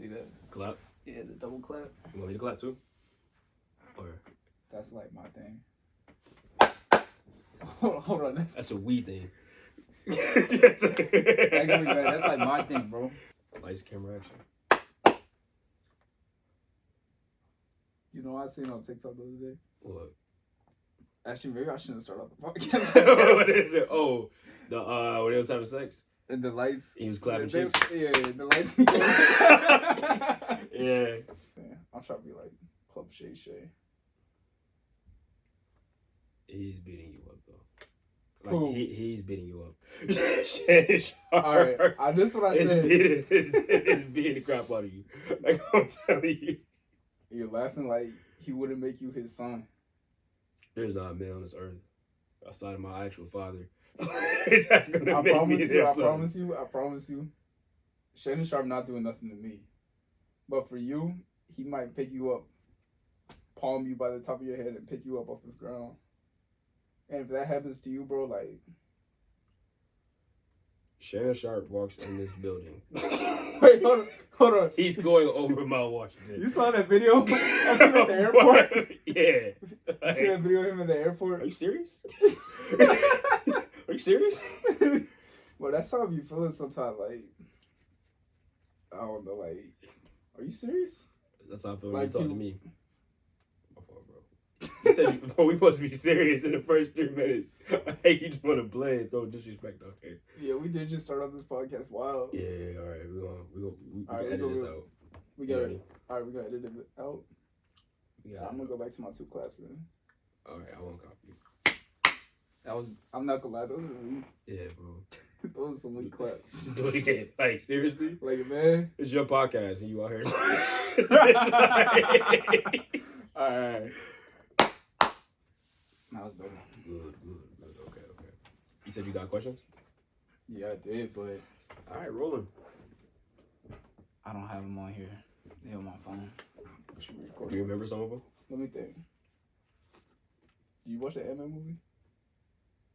see that. Clap? Yeah, the double clap. You want me to clap too? Or that's like my thing. Hold on. That's a we thing. That's like my thing, bro. Lights, camera, action. You know what I seen on TikTok the other day? What? Actually, maybe I shouldn't start off the podcast. What is it? Oh, when they was having sex? And the lights. He was clapping cheeks. Yeah, the lights. Yeah. I'm trying to be like Club Shay Shay. He's beating you up though. Like he's beating you up. Alright, this is what I said. It's beating the crap out of you. Like I'm telling you. You're laughing like he wouldn't make you his son. There's not a man on this earth outside of my actual father. That's gonna I make promise me you. their I son. promise you. Shannon Sharp not doing nothing to me, but for you, he might pick you up, palm you by the top of your head, and pick you up off the ground. And if that happens to you, bro, like Shannon Sharp walks in this building. Wait, hold on. He's going over Mount Washington. You saw that video of him at the airport? Yeah. You see that video of him at the airport? Are you serious? Are you serious? Well, that's how you feeling sometimes. Like, I don't know. Like, are you serious? That's how I feel when like you talk to me. My fault, bro. You said we supposed to be serious in the first 3 minutes. I hate you just want to play and throw disrespect out here. Yeah, we did just start off this podcast. Wow. Yeah, all right. We can right, edit this out. We got it. All right, we got to edit it out. Yeah. I'm going to go back to my 2 claps then. All right, I won't copy. I'm not going to lie. Those are weak. Yeah, bro. Those are some weak claps. Do it again. Like, seriously? Like, man. It's your podcast and you out here. All right. That was better. Good. Okay. You said you got questions? Yeah, I did, but All right, rolling. I don't have them on here. They're on my phone. Do you remember some of them? Let me think. You watch the Ant-Man movie?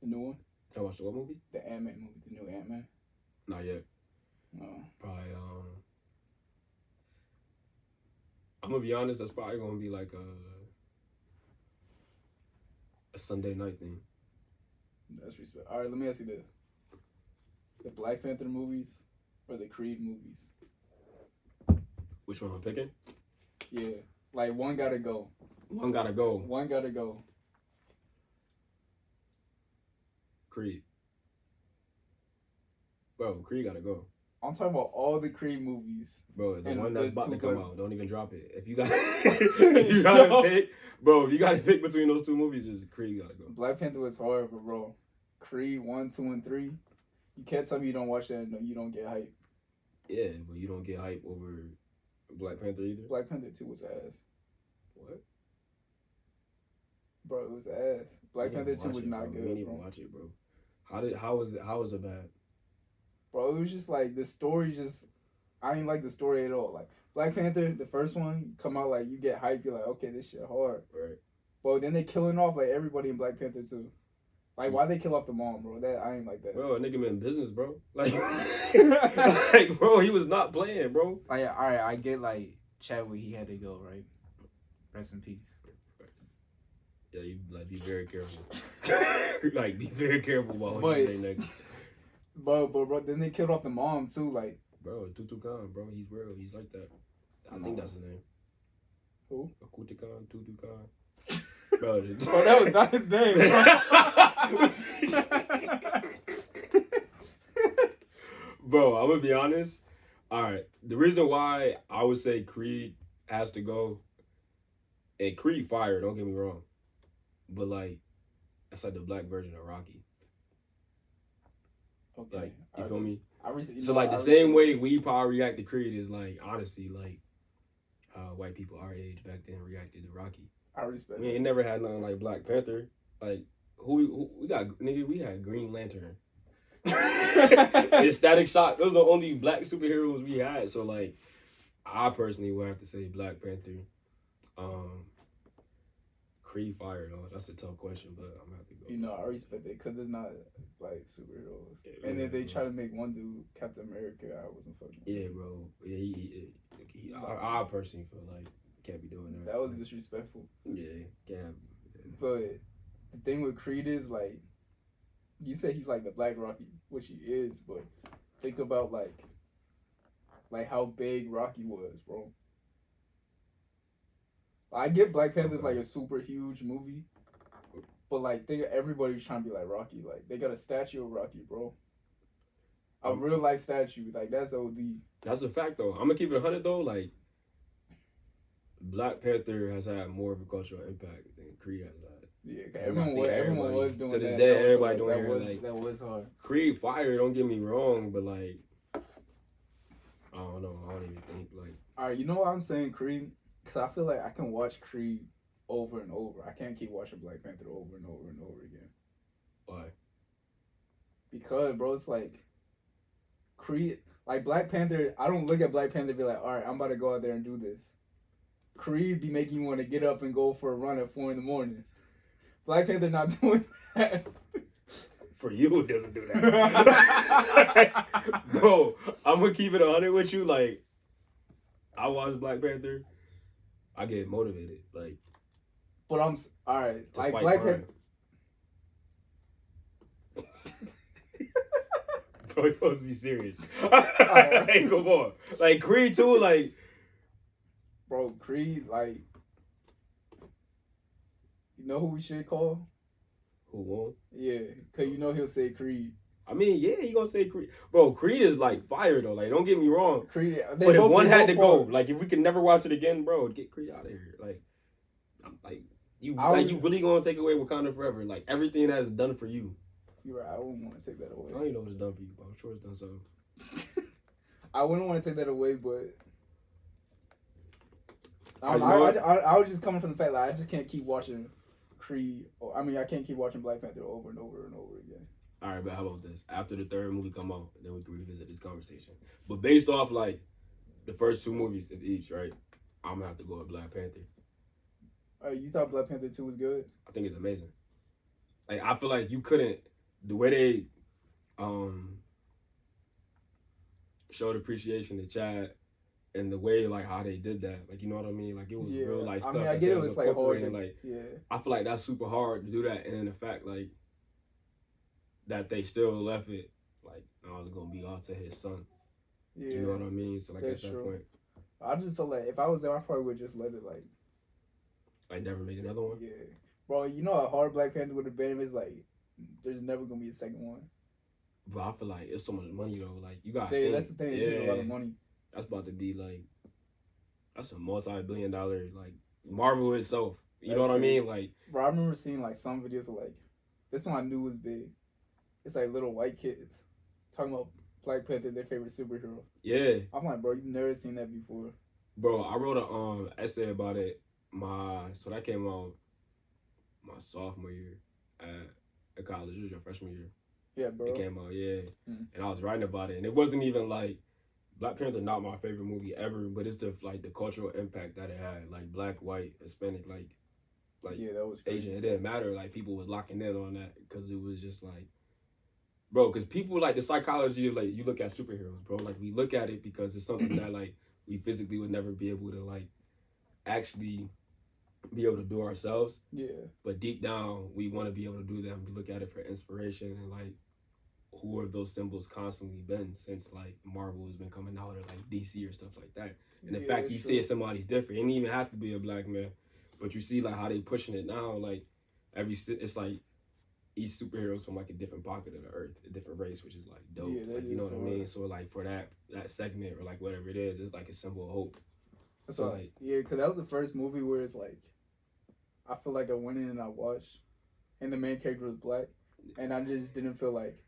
The new one? I watched what movie? The Ant-Man movie. The new Ant-Man? Not yet. No. Probably, I'm gonna be honest, that's probably gonna be like a Sunday night thing. That's respect. All right, let me ask you this. The Black Panther movies or the Creed movies? Which one I'm picking? Yeah. Like, one gotta go. One gotta go. One gotta go. Creed. Bro, Creed gotta go. I'm talking about all the Creed movies. Bro, the and one that's the about to two come out, don't even drop it. If you got if you gotta Yo. pick, bro, if you gotta pick between those 2 movies, just Creed gotta go. Black Panther was hard, but bro, Creed 1, 2, and 3, you can't tell me you don't watch that and you don't get hype. Yeah, but you don't get hype over Black Panther either. Black Panther 2 was ass. What? Bro, it was ass. Black Panther 2 was not good, We didn't even bro. watch it, bro. How was it bad? Bro, it was just like the story I ain't like the story at all. Like Black Panther, the first one, come out like you get hype, you're like, okay, this shit hard. Right. But then they killing off like everybody in Black Panther 2. Like, why they kill off the mom, bro? That I ain't like that. Bro, a nigga been in business, bro. Like, like, bro, he was not playing, bro. All right, I get like Chadwick, he had to go, right? Rest in peace. Yeah, you like be very careful. Like, be very careful about what But- you say next. But bro, then they killed off the mom too. Like, Bro, Tutu Khan, bro, he's real. He's like that. I think that's his name. who? Akuti Khan, Tutu Khan. Bro, Oh, that was not his name. Bro, I'm gonna be honest. All right, the reason why I would say Creed has to go, and Creed fire, don't get me wrong, but like, that's like the black version of Rocky. Okay, Like, you feel me? So like the same way we probably react to Creed is like, honestly, like how white people our age back then reacted to Rocky. I respect. We ain't never had nothing like Black Panther. Like who we got, nigga? We had Green Lantern. And Static Shock. Those are the only black superheroes we had. So like, I personally would have to say Black Panther. Creed fire though. That's a tough question, but I'm gonna have to go. You know, I respect it because it's not like superheroes. Yeah, and yeah, if they bro. try to make one dude Captain America, I wasn't fucking. Yeah, bro. Yeah, he I personally feel like can't be doing that. That was disrespectful. Yeah, can't. But the thing with Creed is like, you say he's like the Black Rocky, which he is, but think about like how big Rocky was, bro. I get Black Panther's like a super huge movie, but like think everybody's trying to be like Rocky. Like they got a statue of Rocky, bro. A real life statue, like that's OD. That's a fact though. I'm gonna keep it 100 though. Like Black Panther has had more of a cultural impact than Creed has had. Yeah, everyone was doing that. To this day, everybody doing that. That was hard. Creed fire, don't get me wrong, but like, I don't know. I don't even think like. All right, you know what I'm saying, Creed? Because I feel like I can watch Creed over and over. I can't keep watching Black Panther over and over and over again. Why? Because, bro, it's like Creed, like Black Panther. I don't look at Black Panther and be like, all right, I'm about to go out there and do this. Creed be making you want to get up and go for a run at 4 a.m. Black Panther not doing that. For you, it doesn't do that. Bro, I'm going to keep it 100 with you. Like, I watch Black Panther. I get motivated. Like, but I'm, all right. Like, Black Panther. Bro, you're supposed to be serious. Hey, come on. Like, Creed, too, like. Bro, Creed, like. You know who we should call? Who won? Yeah, because you know he'll say Creed. I mean, yeah, he gonna say Creed. Bro, Creed is like fire though. Like, don't get me wrong. Creed, but if one had to go, like, if we could never watch it again, bro, get Creed out of here. Like, I'm like, you really gonna take away Wakanda Forever? Like, everything that's done for you. You're right. I wouldn't want to take that away. I don't even know what it's done for you, but I'm sure it's done something. I wouldn't want to take that away, but I was just coming from the fact that I just can't keep watching Creed. I mean, I can't keep watching Black Panther over and over and over again. All right, but how about this? After the third movie come out, then we can revisit this conversation. But based off like the first 2 movies of each, right? I'm gonna have to go with Black Panther. You thought Black Panther 2 was good? I think it's amazing. Like, I feel like you couldn't, the way they showed appreciation to Chad and the way like how they did that, like, you know what I mean? Like, it was real life stuff. I mean, I get it was like hard. Like, I feel like that's super hard to do that, and then the fact like that they still left it like, I was gonna be all to his son. Yeah, you know what I mean? So like at that point, I just feel like if I was there, I probably would just let it like never make another one. Yeah, bro. You know how hard Black Panther would have been? It's like there's never gonna be a second one. But I feel like it's so much money though. Like, you got. Yeah, that's the thing. It's a lot of money. That's about to be like, that's a multi-billion-dollar like Marvel itself. You know what I mean? Like, bro, I remember seeing like some videos of like this one I knew was big. It's like little white kids talking about Black Panther, their favorite superhero. Yeah. I'm like, bro, you've never seen that before. Bro, I wrote a essay about it. So that came out my sophomore year at college. It was your freshman year. Yeah, bro. It came out, yeah. Mm-hmm. And I was writing about it, and it wasn't even like Black Panther, not my favorite movie ever, but it's the cultural impact that it had, like black, white, Hispanic, like yeah, that was crazy. Asian. It didn't matter. Like, people was locking in on that because it was just like, bro, because people like the psychology of like, you look at superheroes, bro. Like, we look at it because it's something that like we physically would never be able to like actually be able to do ourselves. Yeah. But deep down, we want to be able to do that. We look at it for inspiration and like, who have those symbols constantly been since like Marvel has been coming out, or like DC or stuff like that. And the fact you see somebody's different, it didn't even have to be a black man, but you see like how they pushing it now. Like it's like each superhero's from like a different pocket of the earth, a different race, which is like dope. Yeah, like, you know what I mean? So like for that segment or like whatever it is, it's like a symbol of hope. So like, yeah, because that was the first movie where it's like, I feel like I went in and I watched, and the main character was black, and I just didn't feel like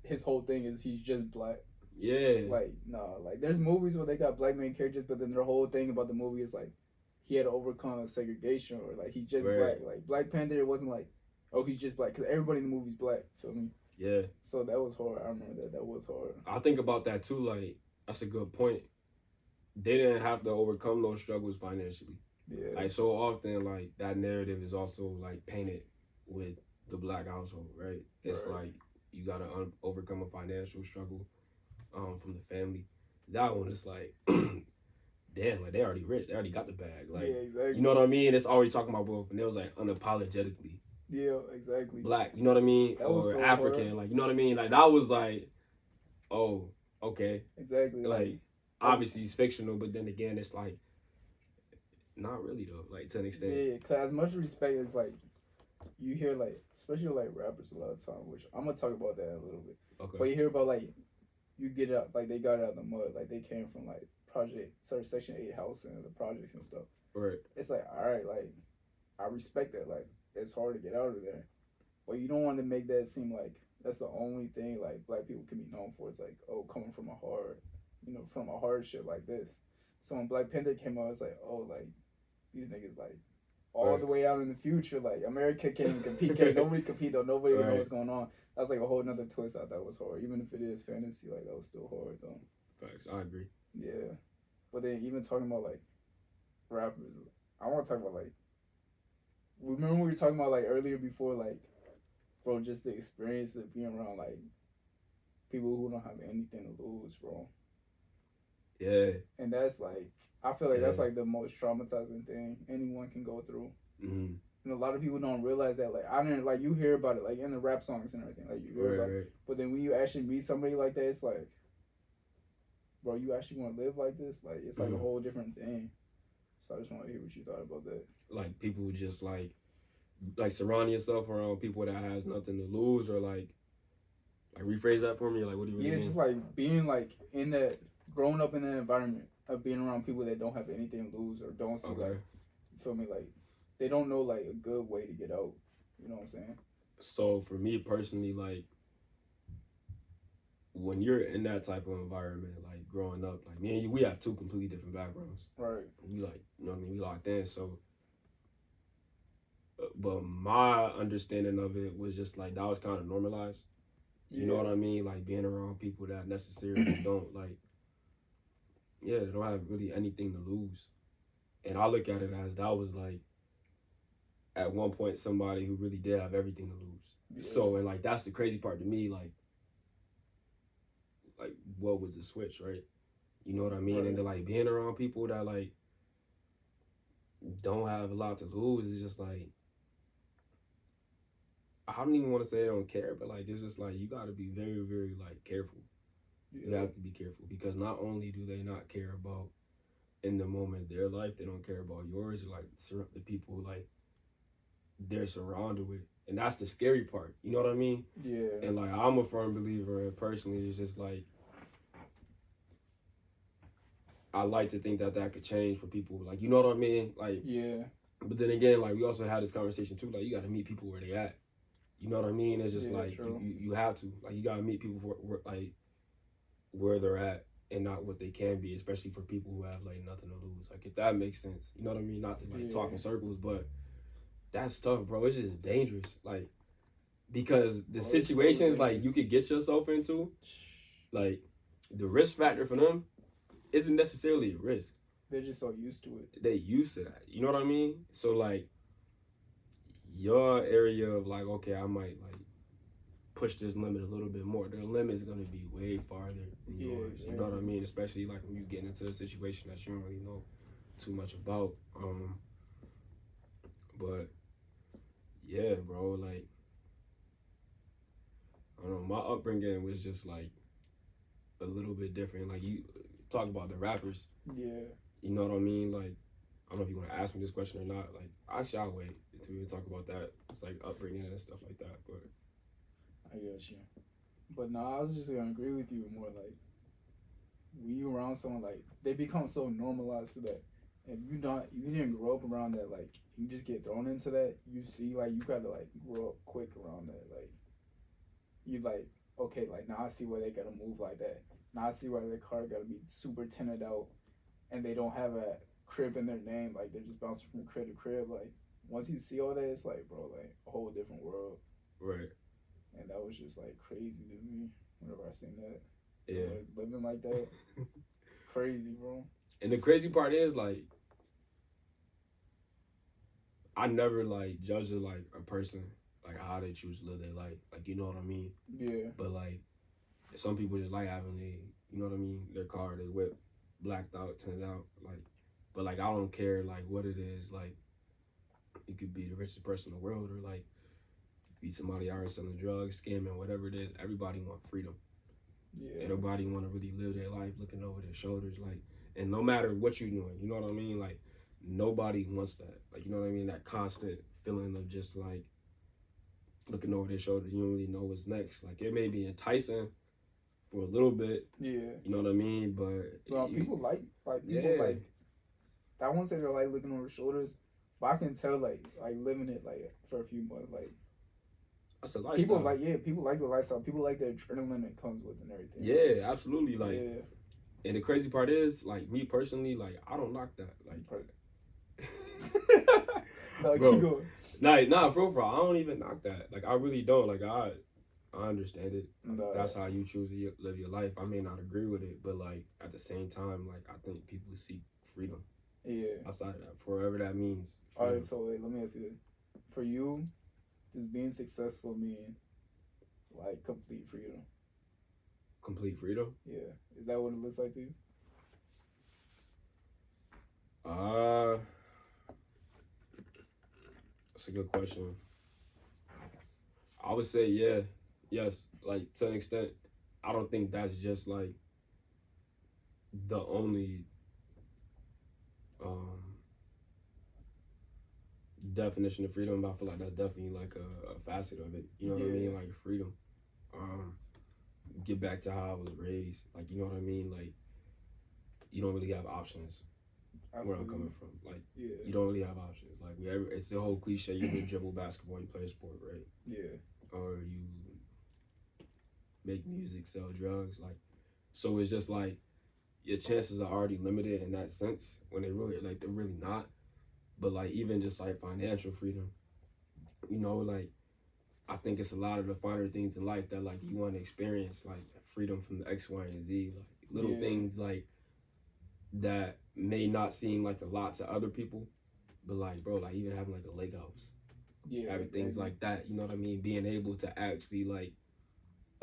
his whole thing is he's just black. Yeah. Like, no, like there's movies where they got black main characters, but then their whole thing about the movie is like he had to overcome segregation, or like he's just black. Like Black Panther, it wasn't like, oh, he's just black, because everybody in the movie's black. Feel me? Yeah. So that was hard. I remember that was hard. I think about that too. Like, that's a good point. They didn't have to overcome those struggles financially. Yeah. Like, so often, like, that narrative is also like painted with the black household, right? It's like you gotta overcome a financial struggle from the family, that one is like, damn, like they already rich, they already got the bag, like, Yeah, exactly. you know what I mean? It's already talking about both, and it was like unapologetically Yeah, exactly. black, you know what I mean, That was or so African, hard. like, you know what I mean? Like that was like, oh, okay, Exactly. like obviously it's fictional, but then again, it's like not really though, like to an extent. Yeah, cause as much respect as like you hear like, especially like rappers a lot of time, which I'm gonna talk about that in a little bit. Okay. But you hear about like you get out, like they got out of the mud, like they came from like Section 8 housing and the projects and stuff. Right. It's like, all right, like I respect that. Like it's hard to get out of there, but you don't want to make that seem like that's the only thing like black people can be known for. It's like, oh, coming from a hard, from a hardship like this. So when Black Panther came out, it's like, oh, like these niggas like all Right. the way out in the future. Like America can't even compete. Can't nobody compete though. Nobody even know Right. what's going on. That's like a whole nother twist. I thought was hard. Even if it is fantasy, like that was still hard though. Facts. I agree. Yeah, but then even talking about like rappers, I want to talk about like. Remember we were talking about like earlier before like, bro, just the experience of being around like people who don't have anything to lose, bro. Yeah. And that's like, I feel like Yeah. that's like the most traumatizing thing anyone can go through. Mm-hmm. And a lot of people don't realize that. Like I didn't like you hear about it like in the rap songs and everything. Like you hear about it, but then when you actually meet somebody like that, it's like, bro, you actually want to live like this? Like it's like a whole different thing. So I just want to hear what you thought about that. Like people just like surrounding yourself around people that has nothing to lose, or like rephrase that for me. Like what do you really mean? Just like being like in that, growing up in that environment of being around people that don't have anything to lose or don't see like, you feel me, like they don't know like a good way to get out. You know what I'm saying? So for me personally, like when you're in that type of environment, like growing up, like me and you, we have two completely different backgrounds. Right. We like, you know what I mean? We locked in. So, but my understanding of it was just like that was kind of normalized. You know what I mean? Like being around people that necessarily don't like, they don't have really anything to lose. And I look at it as that was like, at one point, somebody who really did have everything to lose. Yeah. So, and like, that's the crazy part to me. Like what was the switch, right? You know what I mean? Right. And then like being around people that like don't have a lot to lose is just like, I don't even want to say they don't care, but like it's just like you got to be very, very like careful. Yeah. You have to be careful because not only do they not care about in the moment their life, they don't care about yours, or like the people like they're surrounded with, and that's the scary part. You know what I mean? Yeah. And like I'm a firm believer, personally, it's just like I like to think that could change for people. Like, you know what I mean? Like, yeah. But then again, like we also had this conversation too. Like, you got to meet people where they at. You know what I mean? It's just like you have to, like, you got to meet people like where they're at and not what they can be, especially for people who have like nothing to lose. Like, if that makes sense, you know what I mean? Not to like talk in circles, but that's tough, bro. It's just dangerous, like, because the situations like you could get yourself into, like, the risk factor for them isn't necessarily a risk. They're just so used to it. They used to that. You know what I mean? So like your area of like, okay, I might like push this limit a little bit more. Their limit is gonna be way farther than yours. Exactly. You know what I mean? Especially like when you get into a situation that you don't really know too much about. But yeah, bro, like I don't know, my upbringing was just like a little bit different. Like you talk about the rappers. Yeah. You know what I mean? Like, I don't know if you want to ask me this question or not. Like, actually, I'll wait until we talk about that. It's like upbringing and stuff like that. But I get you. But no, I was just gonna agree with you more. Like, when you around someone, like they become so normalized to that. If you didn't grow up around that, like you just get thrown into that. You see, like you gotta like grow up quick around that. Like, you like, okay, like now I see why they gotta move like that. Now I see why their car gotta be super tinted out, and they don't have a crib in their name. Like they're just bouncing from crib to crib. Like once you see all that, it's like, bro, like a whole different world. Right. And that was just like crazy to me whenever I seen that. Yeah. Living like that, crazy, bro. And the crazy part is like, I never like judge like a person like how they choose to live their life. Like, you know what I mean? Yeah. But like, Some people just like having you know what I mean, their car, they whip, blacked out, tinted out, like. But like I don't care like what it is. Like you could be the richest person in the world, or like be somebody out selling drugs, scamming, whatever it is. Everybody want freedom. Yeah. Everybody want to really live their life looking over their shoulders, like. And no matter what you're doing, you know what I mean. Like nobody wants that. Like you know what I mean. That constant feeling of just like looking over their shoulders. You don't really know what's next. Like it may be enticing for a little bit. Yeah. You know what I mean. But Well, people like people like. I won't say they're like looking over shoulders, but I can tell like living it like for a few months like. That's a lifestyle. People like the lifestyle. People like the adrenaline that comes with and everything. Yeah, absolutely. Like, and the crazy part is, like, me personally, like, I don't knock that. Like, no, bro, keep going. Nah, for real, I don't even knock that. Like, I really don't. Like, I understand it. Like, that's how you choose to live your life. I may not agree with it, but like at the same time, like I think people seek freedom. Yeah. Outside of that, for whatever that means. All right, so wait, let me ask you this: for you, does being successful mean like complete freedom? Complete freedom? Yeah. Is that what it looks like to you? That's a good question. I would say yes. Like to an extent, I don't think that's just like the only definition of freedom, but I feel like that's definitely like a facet of it. You know what I mean? Like freedom. Get back to how I was raised. Like you know what I mean? Like you don't really have options. Absolutely. Where I'm coming from, like you don't really have options. Like it's the whole cliche: you can dribble basketball, you play a sport, right? Yeah. Or you make music, sell drugs, like. So it's just like your chances are already limited in that sense when they're really not. But like even just like financial freedom, you know, like I think it's a lot of the finer things in life that like you want to experience, like freedom from the X, Y, and Z, like little things like that may not seem like a lot to other people, but like bro, like even having like a lake house, having things like that, you know what I mean? Being able to actually like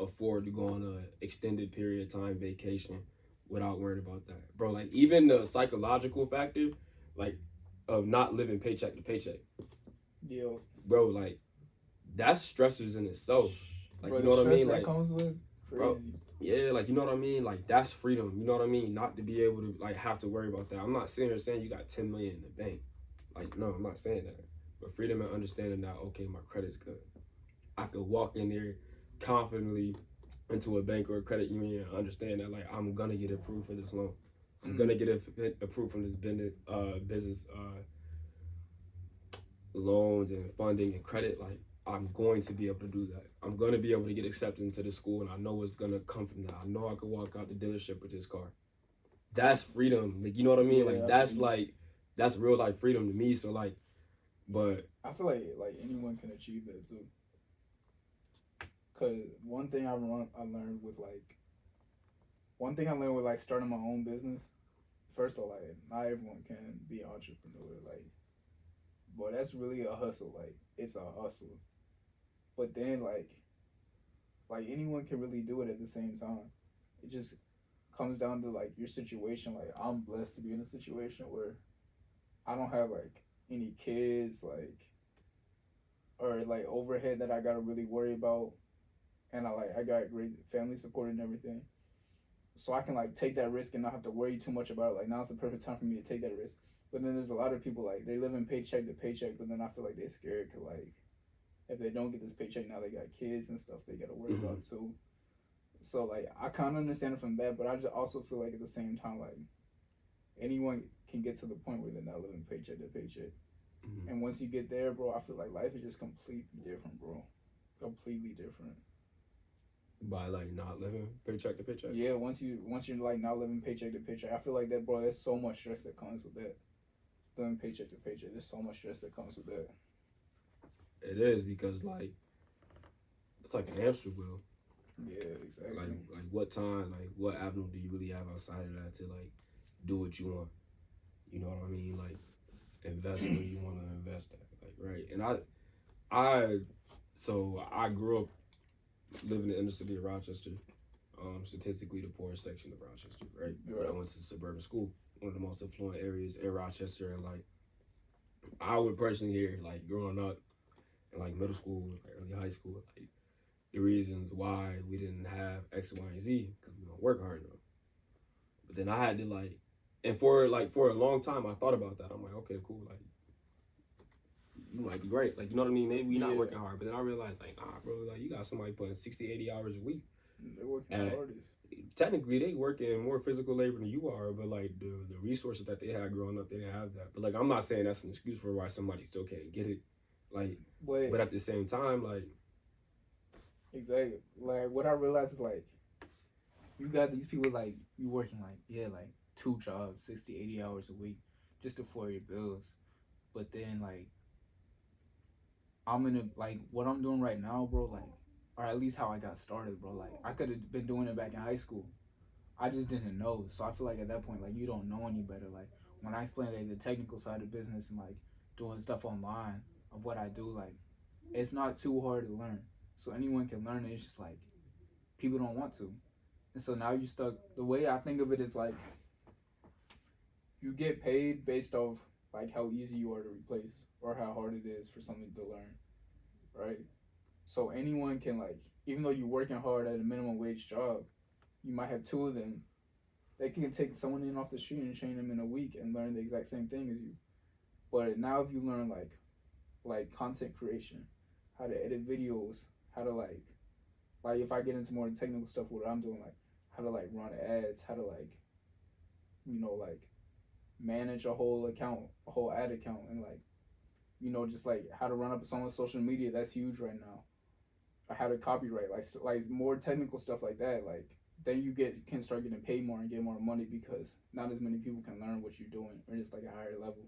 afford to go on a extended period of time vacation without worrying about that, bro. Like even the psychological factor, like of not living paycheck to paycheck, bro, like that's stressors in itself. Like bro, you know what I mean? Like comes with crazy. Bro, yeah, like you know what I mean? Like that's freedom. You know what I mean? Not to be able to like have to worry about that. I'm not sitting here saying you got 10 million in the bank. Like no, I'm not saying that. But freedom and understanding that okay, my credit's good. I could walk in there confidently into a bank or a credit union and understand that like I'm gonna get approved for this loan. I'm gonna get approved from this business loans and funding and credit. Like I'm going to be able to do that. I'm going to be able to get accepted into the school, and I know it's going to come from that. I know I could walk out the dealership with this car. That's freedom. Like, you know what I mean? Like, that's real life freedom to me. So, like, but I feel like anyone can achieve that too. Cause one thing I learned with like starting my own business. First of all, like not everyone can be an entrepreneur. Like, boy, that's really a hustle. Like, it's a hustle. But then like anyone can really do it at the same time. It just comes down to like your situation. Like I'm blessed to be in a situation where I don't have like any kids, like or like overhead that I gotta really worry about, and I got great family support and everything. So I can like take that risk and not have to worry too much about it. Like now's the perfect time for me to take that risk. But then there's a lot of people like they live in paycheck to paycheck, but then I feel like they're scared because like if they don't get this paycheck now they got kids and stuff they gotta worry about too. So like I kind of understand it from that, but I just also feel like at the same time like anyone can get to the point where they're not living paycheck to paycheck. And once you get there, bro, I feel like life is just completely different, bro. Completely different. By like not living paycheck to paycheck. Yeah, once you're like not living paycheck to paycheck, I feel like that, bro. There's so much stress that comes with that. Living paycheck to paycheck, there's so much stress that comes with that. It is because like it's like an hamster wheel. Yeah, exactly. Like what time, like what avenue do you really have outside of that to like do what you want? You know what I mean? Like invest where you want to invest at. Like right. And I grew up living in the inner city of Rochester. statistically the poorest section of Rochester, right? Right. But I went to suburban school, one of the most affluent areas in Rochester, and like I would personally hear like growing up in like middle school, like early high school, like the reasons why we didn't have X, Y, and Z because we don't work hard enough. But then I had to like, and for a long time I thought about that. I'm like, okay, cool, like you might be right, like you know what I mean. Maybe we not working hard, but then I realized like, nah, bro, like you got somebody putting 60, 80 hours a week. They're working the hardest. Technically, they work in more physical labor than you are, but like the resources that they had growing up, they didn't have that. But like, I'm not saying that's an excuse for why somebody still can't get it. Like, but at the same time, like, exactly. Like what I realized is like, you got these people like you working like 2 jobs, 60, 80 hours a week, just to afford your bills. But then like, I'm in a like what I'm doing right now, bro. Like, or at least how I got started, bro. Like I could have been doing it back in high school. I just didn't know. So I feel like at that point, like you don't know any better. Like when I explain like the technical side of business and like doing stuff online of what I do, like it's not too hard to learn. So anyone can learn it. It's just like people don't want to. And so now you stuck. The way I think of it is like you get paid based off like how easy you are to replace or how hard it is for something to learn, right? So anyone can like, even though you're working hard at a minimum wage job, you might have 2 of them. They can take someone in off the street and train them in a week and learn the exact same thing as you. But now if you learn like content creation, how to edit videos, how to like if I get into more technical stuff, what I'm doing, like how to like run ads, how to like like manage a whole account, a whole ad account, and like just like how to run up someone's social media. That's huge right now. How to copyright, like more technical stuff like that. Like then you can start getting paid more and get more money because not as many people can learn what you're doing, or just like a higher level,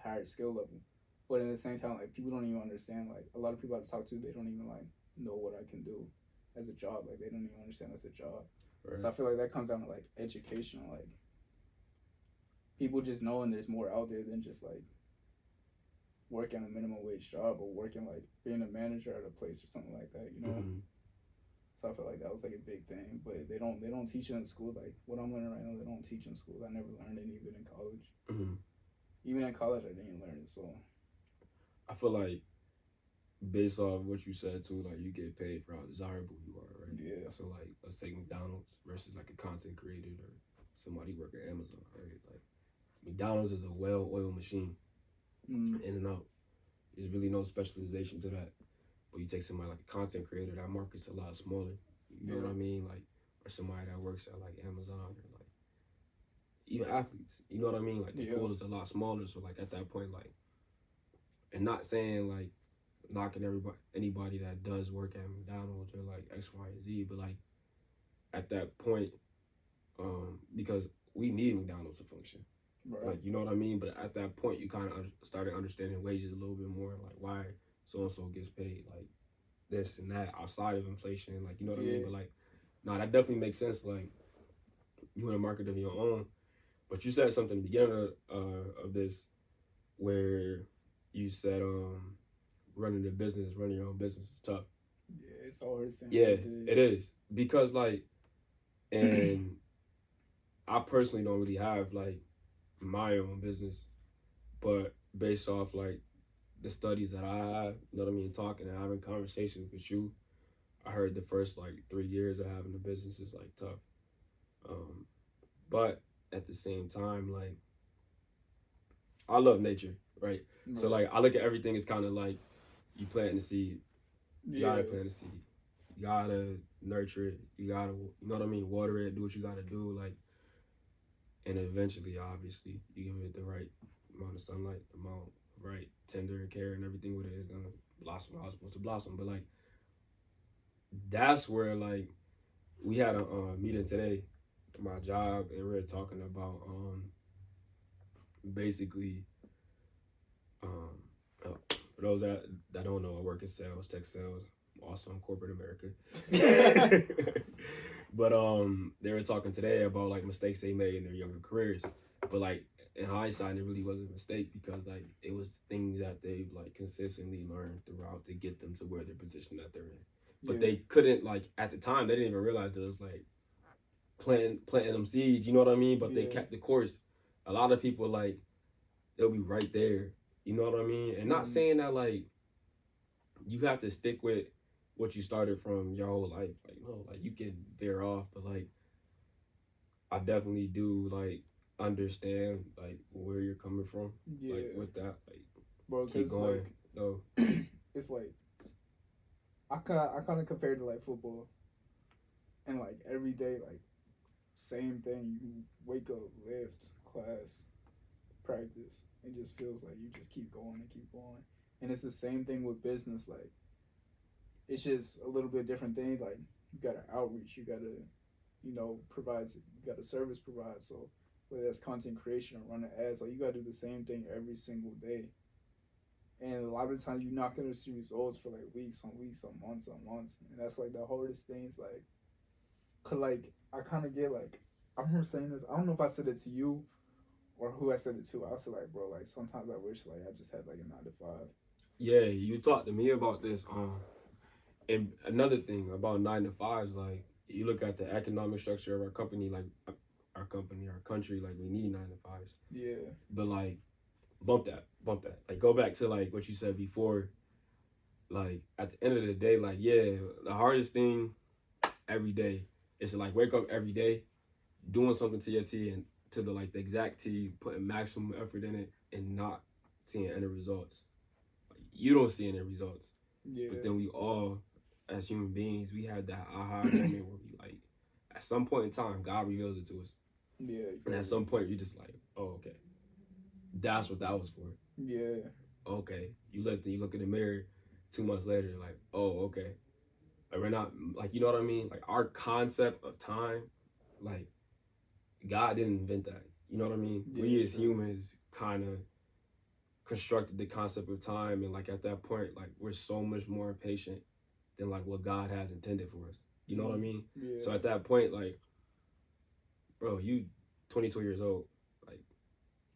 higher skill level. But at the same time, like people don't even understand. Like a lot of people I talk to, they don't even like know what I can do as a job. Like they don't even understand that's a job. Right. So I feel like that comes down to like education. Like people just knowing there's more out there than just like working a minimum wage job or working like being a manager at a place or something like that, Mm-hmm. So I feel like that was like a big thing, but they don't teach it in school. Like what I'm learning right now, they don't teach in school. I never learned any of it in college. Mm-hmm. Even in college, I didn't learn it. So I feel like based off what you said too, like you get paid for how desirable you are, right? Yeah. So like let's take McDonald's versus like a content creator or somebody working at Amazon, right? Like McDonald's is a well-oiled machine. In and out. There's really no specialization to that. But you take somebody like a content creator, that market's a lot smaller. You know what I mean? Like, or somebody that works at like Amazon or like even athletes. You know what I mean? Like the pool is a lot smaller. So like at that point, like, and not saying like knocking anybody that does work at McDonald's or like X, Y, and Z, but like at that point, because we need McDonald's to function. Right. Like, you know what I mean? But at that point, you kind of started understanding wages a little bit more, like why so-and-so gets paid, like this and that outside of inflation, like, you know what I mean? But like, nah, that definitely makes sense. Like, you in a market of your own. But you said something at the beginning of this where you said running your own business is tough. Yeah, it's the hardest thing. Yeah, it is. Because like, and I personally don't really have like my own business, but based off like the studies that I have, you know what I mean, talking and having conversations with you, I heard the first like 3 years of having a business is like tough. But at the same time, like I love nature, right? So like I look at everything as kind of like you planting a seed. You gotta plant a seed. You gotta nurture it. You gotta, you know what I mean, water it, do what you gotta do, like. And eventually, obviously, you give it the right amount of sunlight, the amount of right tender and care and everything with it is gonna blossom how it's supposed to blossom. But like, that's where like we had a meeting today at my job, and we were talking about basically for those that don't know, I work in sales, tech sales, also in corporate America. But they were talking today about like mistakes they made in their younger careers. But like in hindsight, it really wasn't a mistake because like it was things that they like consistently learned throughout to get them to where they're positioned that they're in. But they couldn't, like at the time they didn't even realize that it was like planting them seeds. You know what I mean? But they Yeah. kept the course. A lot of people like they'll be right there. You know what I mean? And not saying that like you have to stick with what you started from your whole life. Like no, like you can veer off, but like I definitely do like understand like where you're coming from. Yeah. Like with that, like Bro, keep because, going like, though. it's like, I kind of compare it to, like, football. And, like, every day, like, same thing. You wake up, lift, class, practice. It just feels like you just keep going and keep going. And it's the same thing with business. Like, it's just a little bit different thing. Like, you got to outreach. You got to, provide. You got to service provide. So, whether that's content creation or running ads, like, you got to do the same thing every single day. And a lot of times you're not going to see results for, like, weeks on weeks, on months. And that's, like, the hardest things. Like, cause, like, I kind of get, like, I remember saying this. I don't know if I said it to you or who I said it to. I was like, bro, like, sometimes I wish, like, I just had, like, a 9 to 5. Yeah, you talked to me about this. And another thing about 9 to 5s, like you look at the economic structure of our company, like our country, like we need 9 to 5s. Yeah. But like, bump that. Like go back to like what you said before. Like at the end of the day, like yeah, the hardest thing every day is to like wake up every day, doing something to your T and to the like the exact T, putting maximum effort in it, and not seeing any results. Like, you don't see any results. Yeah. But then we all, as human beings, we have that aha moment where we like, at some point in time, God reveals it to us. Yeah. Exactly. And at some point, you're just like, oh, okay. That's what that was for. Yeah. Okay. You look in the mirror 2 months later, like, oh, okay. Like, we're not, like, you know what I mean? Like, our concept of time, like, God didn't invent that. You know what I mean? Yeah, we as sure. humans kind of constructed the concept of time, and like at that point, like we're so much more impatient than like what God has intended for us. You know what I mean? Yeah. So at that point, like, bro, you 22 years old, like,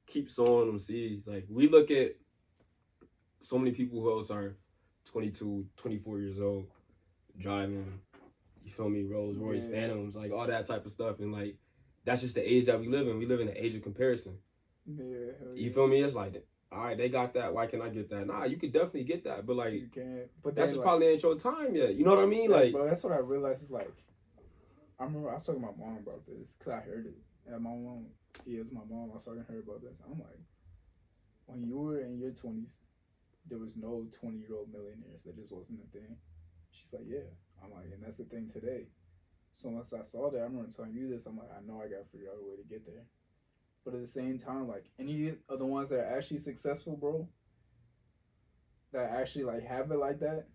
keep sowing them seeds. Like, we look at so many people who else are 22, 24 years old, driving, you feel me, Rolls Royce, Yeah. Phantoms, like all that type of stuff, and like that's just the age that we live in. We live in an age of comparison. Yeah. You feel me? It's like, all right, they got that. Why can't I get that? Nah, you could definitely get that, but like, You can't. But that's then, just like, probably ain't your time yet. You know what I mean? Like, bro, that's what I realized. Is like, I remember I was talking to my mom about this because I heard it. And my mom, yeah, it was my mom. I was talking to her about this. I'm like, when you were in your 20s, there was no 20-year-old millionaires. That just wasn't a thing. She's like, yeah. I'm like, and that's the thing today. So once I saw that, I remember telling you this. I'm like, I know I got to figure out a way to get there. But at the same time, like, any of the ones that are actually successful, bro, that actually, like, have it like that,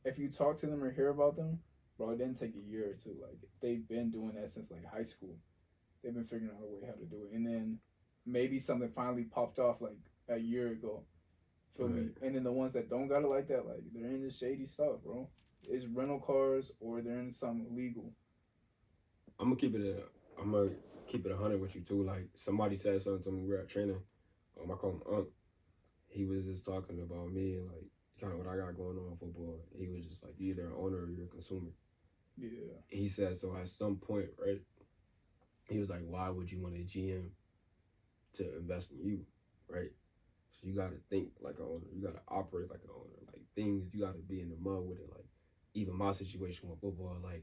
if you talk to them or hear about them, bro, it didn't take a year or two. Like, they've been doing that since, like, high school. They've been figuring out a way how to do it. And then maybe something finally popped off, like, a year ago. Feel me? And then the ones that don't got it like that, like, they're in this shady stuff, bro. It's rental cars or they're in something illegal. I'm gonna keep it 100 with you too. Like, somebody said something to me. We were at training. I call him Unc. He was just talking about me and like kind of what I got going on in football. He was just like, you're either an owner or you're a consumer. Yeah. He said, so at some point, right? He was like, why would you want a GM to invest in you, right? So you got to think like an owner. You got to operate like an owner. Like, things, you got to be in the mud with it. Like, even my situation with football, like,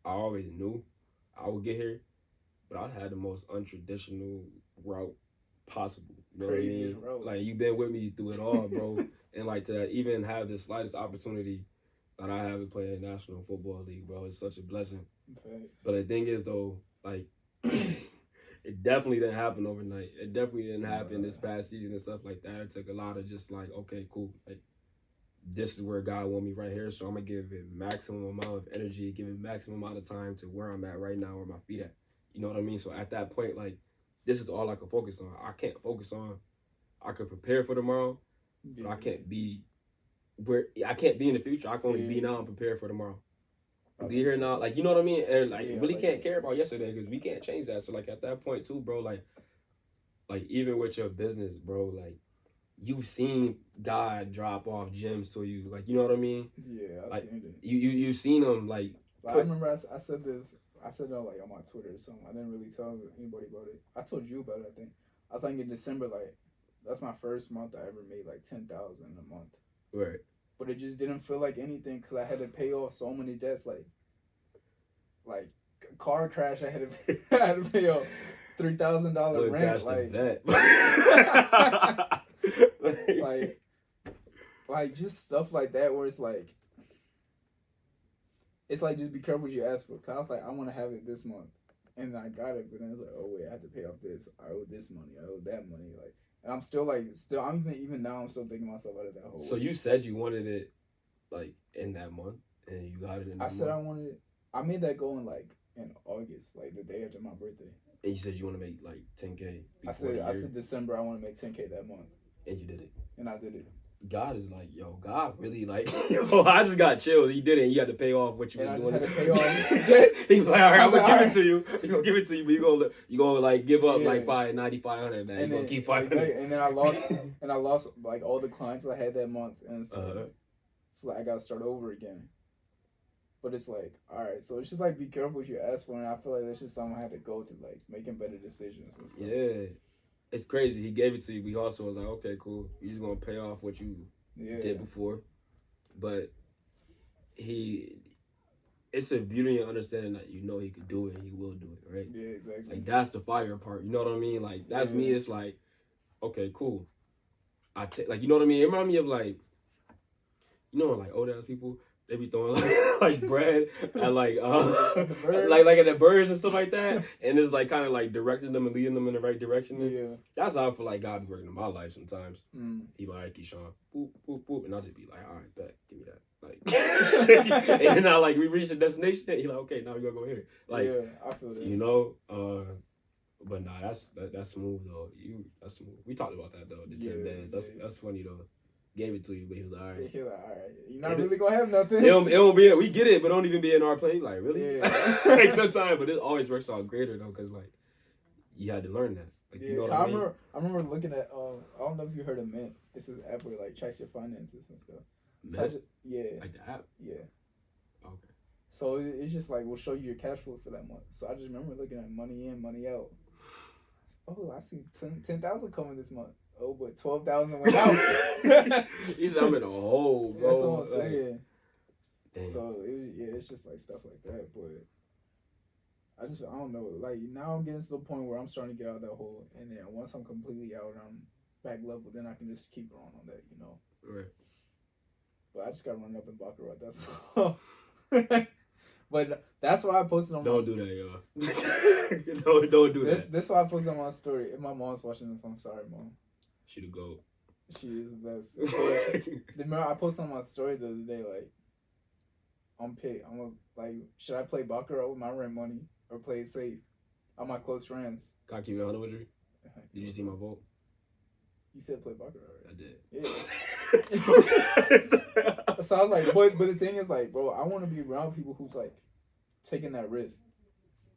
I always knew I would get here, but I had the most untraditional route possible. You know Craziest what I mean? route. Like, you've been with me through it all, bro. And like, to even have the slightest opportunity that I have to play in the National Football League, bro, it's such a blessing. Thanks. But the thing is, though, like, it definitely didn't happen overnight. It definitely didn't happen this past season and stuff like that. It took a lot of just like, okay, cool. Like, this is where God want me right here, so I'm gonna give it maximum amount of energy, give it maximum amount of time to where I'm at right now, where my feet at. You know what I mean? So at that point, like, this is all I can focus on. I can't focus on. I could prepare for tomorrow, but I can't be in the future. I can only be now and prepare for tomorrow. Be here now, like, you know what I mean? And like, really can't care about yesterday because we can't change that. So like, at that point too, bro, like even with your business, bro, like, you've seen God drop off gems to you, like, you know what I mean? Yeah, I've like, seen it. You've seen them, like. I remember I said this. I said it like on my Twitter or something. I didn't really tell anybody about it. I told you about it. I think I was like in December. Like that's my first month I ever made like 10,000 a month. Right. But it just didn't feel like anything because I had to pay off so many debts. Like car crash. I had to pay off $3,000 rent. Like just stuff like that where it's like just be careful what you ask for. Cause I was like, I want to have it this month, and I got it, but then it's like, oh wait, I have to pay off this. I owe this money. I owe that money. Like, and I'm still I'm even now I'm still thinking myself out of that whole. So you said you wanted it, like in that month, and you got it in that month. I said I wanted it. I made that goal in August, like the day after my birthday. And you said you want to make like 10K. I said December I want to make 10K that month. And you did it. And I did it. God is like, yo, God really like, yo, I just got chilled. He did it. And you had to pay off what you were doing. And I just had to pay off. He's like, all right, I'm going to give it to you. He's going to give it to you, but you gonna like give up like probably 9,500 and you're going to keep 500. Exactly. And then I lost like all the clients I had that month. And it's like, so I got to start over again. But it's like, all right, so it's just like be careful what you ask for. And I feel like that's just something I had to go through, like making better decisions and stuff. Yeah. It's crazy. He gave it to you. We also was like, okay, cool. You're just going to pay off what you did before. But it's a beauty in understanding that you know he could do it and he will do it, right? Yeah, exactly. Like, that's the fire part. You know what I mean? Like, that's me. It's like, okay, cool. Like, you know what I mean? It reminds me of, like, you know, like, old-ass people, they be throwing like bread and like like at the birds and stuff like that, and it's like kind of like directing them and leading them in the right direction. Yeah, that's how I feel like God be working in my life sometimes. He be like, Keshawn, boop boop boop, and I'll just be like, all right, bet, give me that. Like, and then we reach the destination. He like, okay, now we gotta go here. Like, yeah, I feel that. You know, but nah, that's smooth though. That's smooth. We talked about that though. The 10 bands. That's funny though. Gave it to you, but he was like, all right. He was like, all right. You're not really going to have nothing. It don't be, we get it, but don't even be in our plane. Like, really? Yeah. Like, sometimes, but it always works out greater, though, because, like, you had to learn that. Like, you know what I mean? I remember looking at, I don't know if you heard of Mint. It's this app where, like, tracks your finances and stuff. So Like the app? Yeah. Okay. So it's just, like, will show you your cash flow for that month. So I just remember looking at money in, money out. Oh, I see 10,000 coming this month. Oh, but 12,000 went out. He said I'm in a hole, bro. That's what I'm saying. Damn. So it's just like stuff like that. But I don't know. Like now I'm getting to the point where I'm starting to get out of that hole, and then once I'm completely out and I'm back level, then I can just keep going on that, you know. Right. But I just got run up in Baccarat. That's all. But that's why I posted on. Don't do that, y'all. don't do that. That's why I posted on my story. If my mom's watching this, I'm sorry, Mom. She the GOAT. She is the best. Remember, I posted on my story the other day, like, I'm like, should I play Baccarat with my rent money or play it safe? All my close friends. Can I keep it 100 with you? Did you see my vote? You said play Baccarat, right? I did. Yeah. So I was like, but the thing is, like, bro, I want to be around people who's, like, taking that risk.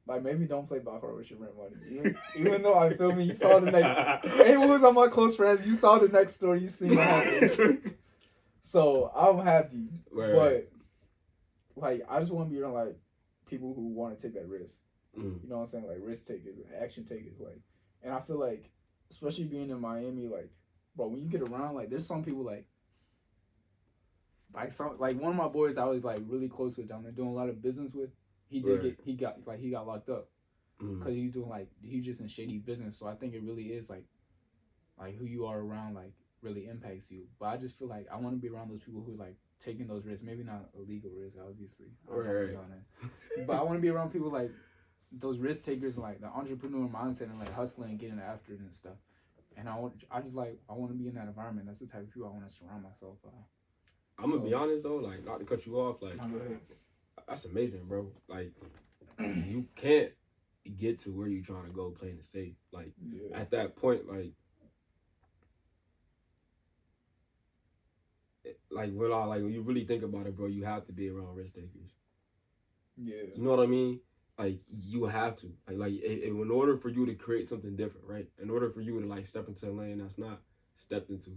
Like, maybe don't play Baccarat with your rent money. Even though, I feel me, you saw the next... Anyone who's on my close friends, you saw the next story, you seen what happened. So, I'm happy. Right. But, like, I just want to be around, like, people who want to take that risk. You know what I'm saying? Like, risk takers, action takers. Like, and I feel like, especially being in Miami, like, bro, when you get around, like, there's some people, like one of my boys I was, like, really close with down there, doing a lot of business with. He got locked up because he's doing he's just in shady business. So I think it really is like who you are around like really impacts you. But I just feel like I want to be around those people who are like taking those risks. Maybe not illegal risks, obviously. Right. But I want to be around people like those risk takers and like the entrepreneur mindset and like hustling and getting after it and stuff. And I want to be in that environment. That's the type of people I want to surround myself by. I'm gonna be honest though, like not to cut you off, like. Go ahead. That's amazing, bro. Like, you can't get to where you're trying to go playing it safe. Like, at that point, like when you really think about it, bro, you have to be around risk takers. Yeah. You know what I mean? Like, you have to. In order for you to create something different, right? In order for you to, like, step into a lane that's not stepped into,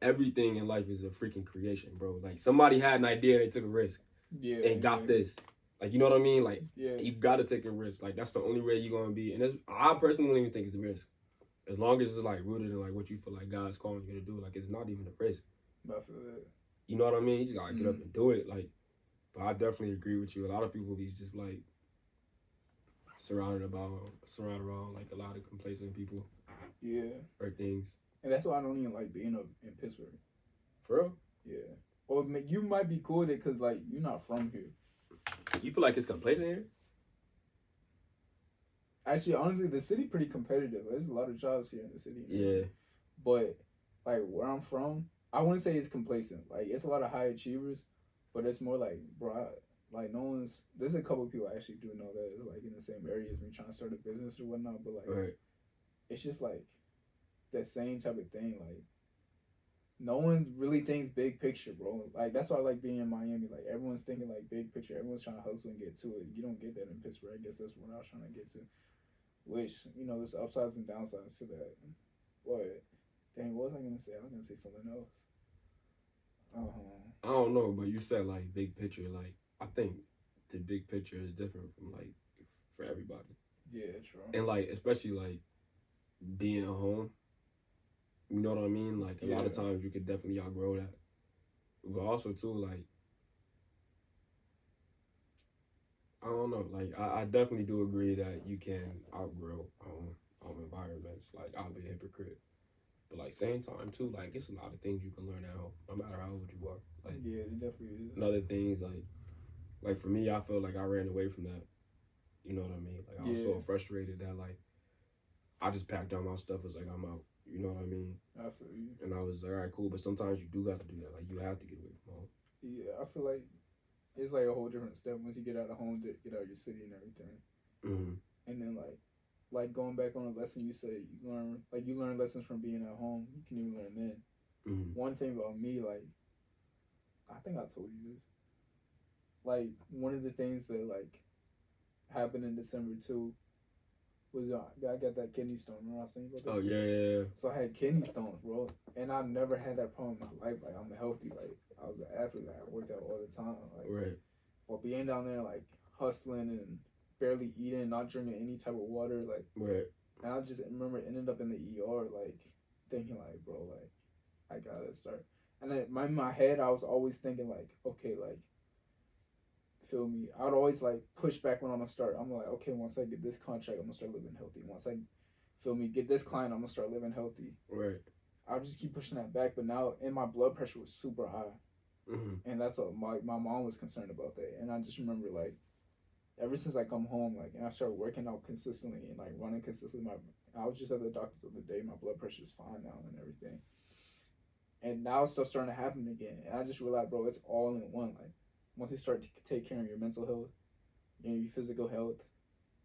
everything in life is a freaking creation, bro. Like, somebody had an idea and they took a risk. Yeah, and got this. Like, you know what I mean? Like, Yeah. you got to take a risk. Like, that's the only way you're going to be. And I personally don't even think it's a risk. As long as it's, like, rooted in, like, what you feel like God's calling you to do. Like, it's not even a risk. I feel that. You know what I mean? You just got to get up and do it. Like, but I definitely agree with you. A lot of people be just, like, surrounded around, like, a lot of complacent people. Yeah. Or things. And that's why I don't even like being up in Pittsburgh. For real? Yeah. Or you might be cool with it because, like, you're not from here. You feel like it's complacent here? Actually, honestly, the city pretty competitive. There's a lot of jobs here in the city. Yeah. But, like, where I'm from, I wouldn't say it's complacent. Like, it's a lot of high achievers, but it's more like, bro, like, no one's... There's a couple of people I actually do know that is, like, in the same area as me trying to start a business or whatnot, but, like, right. It's just, like, that same type of thing. Like, no one really thinks big picture, bro. Like, that's why I like being in Miami. Like, everyone's thinking, like, big picture. Everyone's trying to hustle and get to it. You don't get that in Pittsburgh. I guess that's what I was trying to get to. Which, you know, there's upsides and downsides to that. What? Dang, what was I going to say? I was going to say something else. I don't know, but you said, like, big picture. Like, I think the big picture is different from, like, for everybody. Yeah, true. And, like, especially, like, being at home. You know what I mean? Like, a lot of times you could definitely outgrow that. But also, too, like, I don't know. Like, I definitely do agree that you can outgrow environments. Like, I'll be a hypocrite. But, like, same time, too, like, it's a lot of things you can learn at home, no matter how old you are. Like, yeah, it definitely is. And other things, like, for me, I feel like I ran away from that. You know what I mean? Like, I was so frustrated that, like, I just packed down my stuff. It's like, I'm out. You know what I mean? I feel you. And I was like, all right, cool. But sometimes you do got to do that. Like, you have to get away from home. Yeah, I feel like it's like a whole different step once you get out of home to get out of your city and everything. Mm-hmm. And then, like going back on a lesson you said, you learn lessons from being at home. You can even learn then. Mm-hmm. One thing about me, like, I think I told you this. Like, one of the things that, like, happened in December, too, was I got that kidney stone. Remember I was saying about that? Oh, yeah. So I had kidney stones, bro. And I've never had that problem in my life. Like, I'm healthy. Like, I was an athlete. Like, I worked out all the time. Like, right. But being down there, like, hustling and barely eating, not drinking any type of water, like, right. And I just remember ended up in the ER, like, thinking, like, bro, like, I gotta start. And then in my head, I was always thinking, like, okay, like, feel me? I would always, like, push back when I'm gonna start. I'm like, okay, once I get this contract, I'm gonna start living healthy. Once I, feel me, get this client, I'm gonna start living healthy. Right. I'll just keep pushing that back. But now, and my blood pressure was super high. Mm-hmm. And that's what my mom was concerned about that. And I just remember, like, ever since I come home, like, and I started working out consistently and, like, running consistently, I was just at the doctor's the other day. My blood pressure is fine now and everything. And now it's still starting to happen again. And I just realized, bro, it's all in one. Like, once you start to take care of your mental health, your physical health,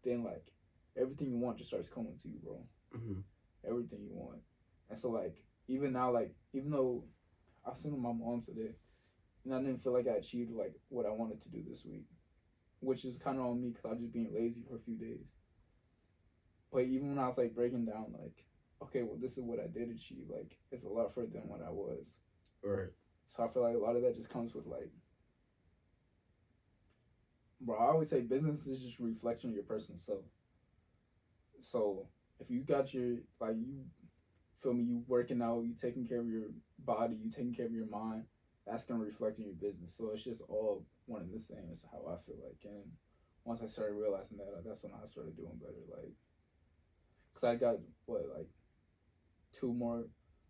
then, like, everything you want just starts coming to you, bro. Mm-hmm. Everything you want. And so, like, even now, like, even though I was seeing my mom today, and I didn't feel like I achieved, like, what I wanted to do this week, which is kind of on me because I was just being lazy for a few days. But even when I was, like, breaking down, like, okay, well, this is what I did achieve, like, it's a lot further than what I was. Right. So I feel like a lot of that just comes with, like, bro, I always say business is just a reflection of your personal self. So if you got your, like, you feel me, you working out, you taking care of your body, you taking care of your mind, that's going to reflect in your business. So it's just all one and the same. Is how I feel like. And once I started realizing that, that's when I started doing better. Like, because I got,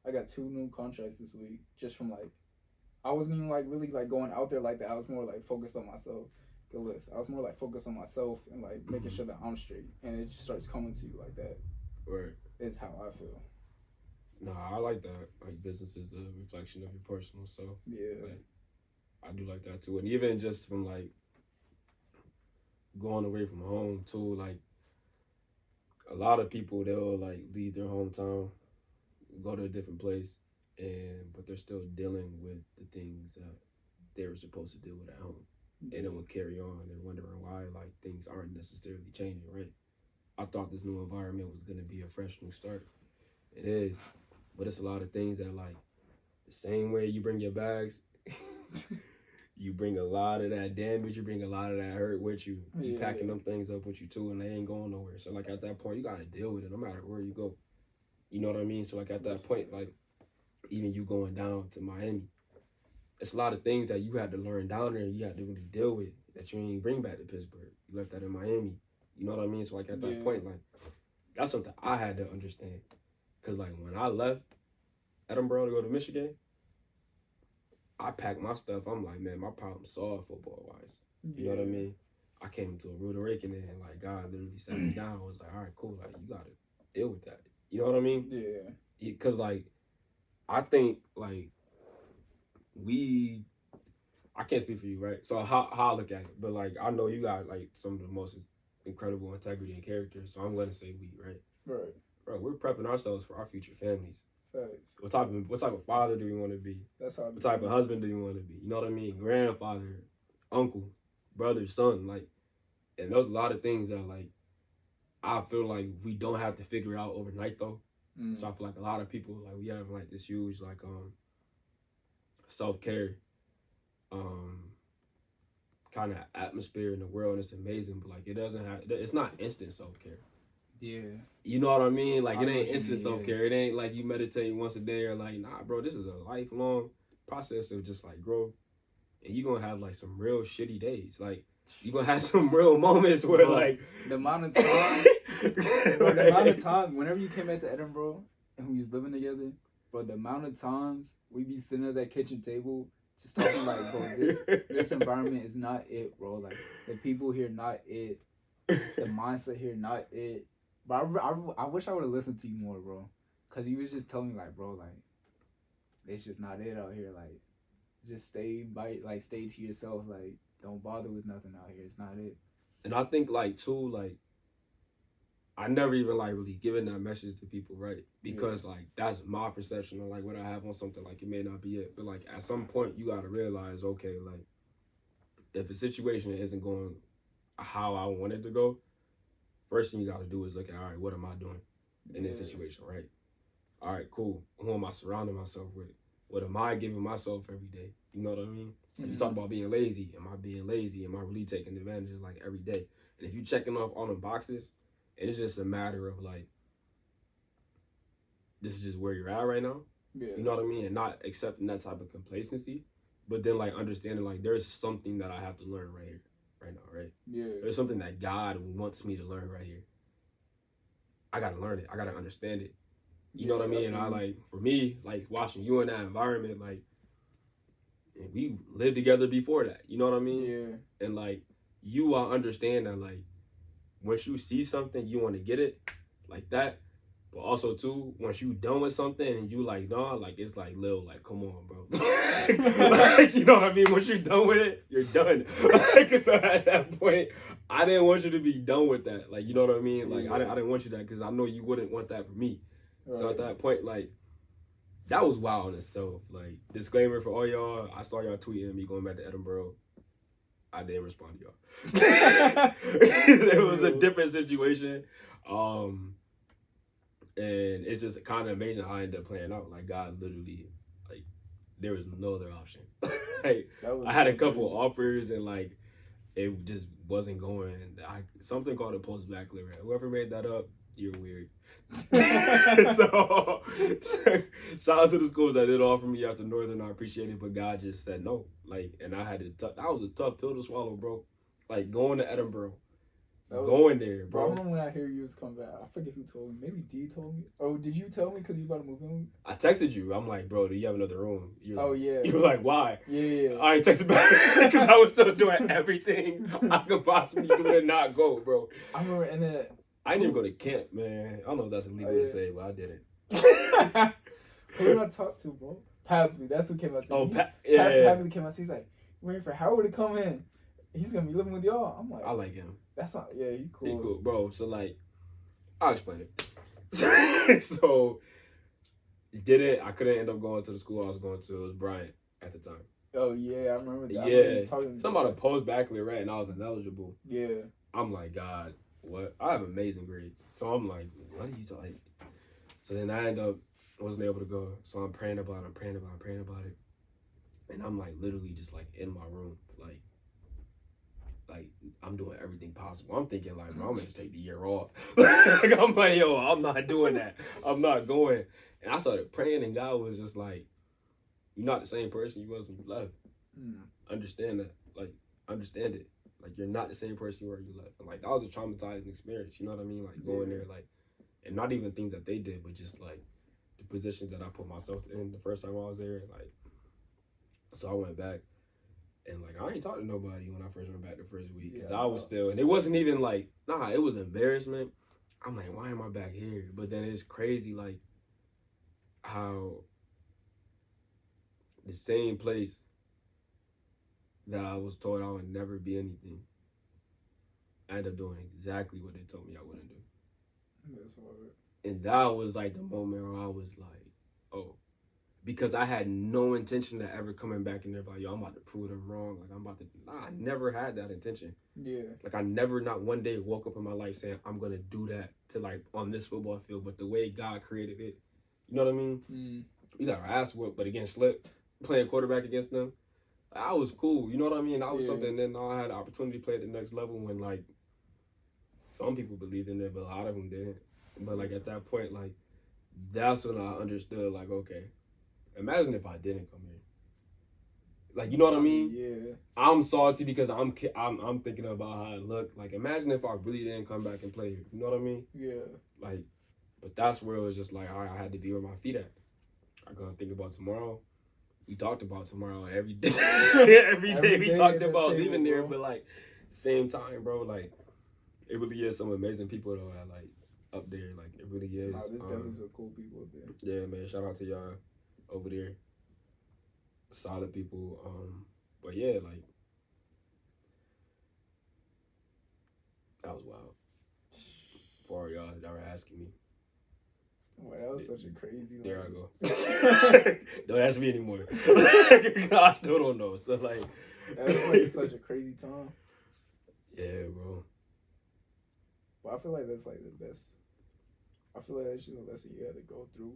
I got 2 new contracts this week just from, like, I wasn't even, like, really, like, going out there like that. I was more, like, focused on myself. Good list. I was more, like, focused on myself and, like, making sure that I'm straight. And it just starts coming to you like that. Right. It's how I feel. No, I like that. Like, business is a reflection of your personal self. Yeah. Like, I do like that too. And even just from, like, going away from home too, like, a lot of people, they'll, like, leave their hometown, go to a different place, but they're still dealing with the things that they were supposed to deal with at home. And it will carry on. They're wondering why, like, things aren't necessarily changing, right? I thought this new environment was going to be a fresh new start. It is. But it's a lot of things that, like, the same way you bring your bags, you bring a lot of that damage, you bring a lot of that hurt with you. You packing them things up with you too, and they ain't going nowhere. So like at that point, you gotta deal with it no matter where you go. You know what I mean? So like at that point, like even you going down to Miami, it's a lot of things that you had to learn down there and you had to really deal with that you ain't bring back to Pittsburgh. You left that in Miami. You know what I mean? So like at that point, like that's something I had to understand. Cause like when I left Edinburgh to go to Michigan, I packed my stuff. I'm like, man, my problem solved football wise. You know what I mean? I came into a rude awakening and like God literally sat me down. I was like, all right, cool. Like you gotta deal with that. You know what I mean? Yeah. Cause like I think like I can't speak for you, right? So how I look at it, but like I know you got like some of the most incredible integrity and character. So I'm gonna say we, right? Right. Bro, we're prepping ourselves for our future families. Facts. What type of father do we want to be? That's how. What type of husband do you want to be? You know what I mean? Grandfather, uncle, brother, son, like, and there's a lot of things that like I feel like we don't have to figure out overnight though. So I feel like a lot of people like we have like this huge like self-care kind of atmosphere in the world, and it's amazing, but like it's not instant self-care. Yeah. You know what I mean? Like it ain't instant self-care. It ain't like you meditate once a day or like, nah, bro, this is a lifelong process of just like growth. And you're gonna have like some real shitty days. Like you're gonna have some real moments where like the amount of time whenever you came back to Edinburgh and we was living together, bro, the amount of times we be sitting at that kitchen table just talking like, bro, this environment is not it, bro. Like the people here not it. The mindset here not it. But I wish I would have listened to you more, bro. Cause you was just telling me like, bro, like it's just not it out here. Like just stay to yourself. Like don't bother with nothing out here. It's not it. And I think like too, like I never even like really given that message to people, right? Because like that's my perception of like what I have on something. Like it may not be it, but like at some point you gotta realize, okay, like if a situation isn't going how I want it to go, first thing you got to do is look at, all right, what am I doing in this situation, right? All right, cool. Who am I surrounding myself with? What am I giving myself every day? You know what I mean? You talk about being lazy. Am I being lazy? Am I really taking advantage of like every day? And if you're checking off all the boxes, and it's just a matter of like, this is just where you're at right now. Yeah. You know what I mean? And not accepting that type of complacency, but then like understanding like there's something that I have to learn right here. Right now, right? Yeah. There's something that God wants me to learn right here. I gotta learn it. I gotta understand it. You know what I mean? And I like, for me, like watching you in that environment, like we lived together before that. You know what I mean? Yeah. And like you understand that like once you see something, you want to get it like that. But also too, once you done with something and you like, nah, like it's like Lil, like come on, bro. Like, you know what I mean? Once you're done with it, you're done. Like so at that point, I didn't want you to be done with that. Like you know what I mean? Like I didn't want you that because I know you wouldn't want that for me. Right. So at that point, like that was wild in itself. Like disclaimer for all y'all, I saw y'all tweeting me going back to Edinburgh. I didn't respond to y'all. It was a different situation. And it's just kind of amazing how I ended up playing out. Like God literally, like there was no other option. Like I had a couple of offers and like it just wasn't going. Something called a post-bac liver. Whoever made that up, you're weird. So shout out to the schools that did offer me after Northern. I appreciate it, but God just said no. Like, and I had to. That was a tough pill to swallow, bro. Like going to Edinburgh. Going there, bro. I remember when I hear you was coming back. I forget who told me. Maybe D told me. Oh, did you tell me because you about to move in? I texted you. I'm like, bro, do you have another room? Yeah. You were like, why? Yeah. I texted back because I was still doing everything I could possibly do and not go, bro. I remember, and then I didn't even go to camp, man. I don't know if that's illegal to say, but I didn't. Who did I talk to, bro? Paving. That's who came out to me. Oh, Paving came out to me. He's like, waiting for Howard to come in. He's gonna be living with y'all. I'm like, I like him. That's not. Yeah, he cool. He cool, bro. So like, I'll explain it. So I couldn't end up going to the school I was going to. It was Bryant at the time. Oh yeah, I remember that. Yeah, something about a post-bac right, and I was ineligible. Yeah. I'm like, God, what? I have amazing grades, so I'm like, what are you talking? So then I wasn't able to go. So I'm praying about it. And I'm like literally just like in my room, like I'm doing everything possible. I'm thinking like, bro, I'm gonna just take the year off. Like, I'm like, yo, I'm not doing that. I'm not going. And I started praying, and God was just like, you're not the same person you was when you left. Understand that. Like, understand it. Like, you're not the same person you were when you left. And like, that was a traumatizing experience. You know what I mean? Like going there, like, and not even things that they did, but just like the positions that I put myself in the first time I was there. Like, so I went back. And like I ain't talked to nobody when I first went back the first week because I was still, and it wasn't even like it was embarrassment. I'm like, why am I back here? But then it's crazy like how the same place that I was told I would never be anything, I ended up doing exactly what they told me I wouldn't do. That's hard. And that was like the moment where I was like, oh. Because I had no intention of ever coming back in there like, yo, I'm about to prove them wrong. Like, I'm about to... I never had that intention. Yeah. Like, I never, not one day, woke up in my life saying, I'm going to do that to, like, on this football field. But the way God created it, you know what I mean? We got our ass whooped, but again, slipped. Playing quarterback against them, I was cool. You know what I mean? That was something. And then I had the opportunity to play at the next level when, like, some people believed in it, but a lot of them didn't. But, like, at that point, like, that's when I understood, like, okay, imagine if I didn't come here. Like, you know what I mean? Yeah. I'm salty because I'm thinking about how I look. Like, imagine if I really didn't come back and play here. You know what I mean? Yeah. Like, but that's where it was just like, all right, I had to be where my feet at. I gotta think about tomorrow. We talked about tomorrow every day. every day we talked about leaving there, but like, same time, bro. Like, it really is some amazing people though. Like up there, like it really is. Nah, there's definitely some cool people up there. Yeah, man. Shout out to y'all over there. Solid people. But yeah, like that was wild. For y'all that were asking me. Boy, that was such a crazy. There I go. Don't ask me anymore. I still don't know. So like, that was like such a crazy time. Yeah, bro. But I feel like that's like the best. I feel like that's just a lesson you had to go through.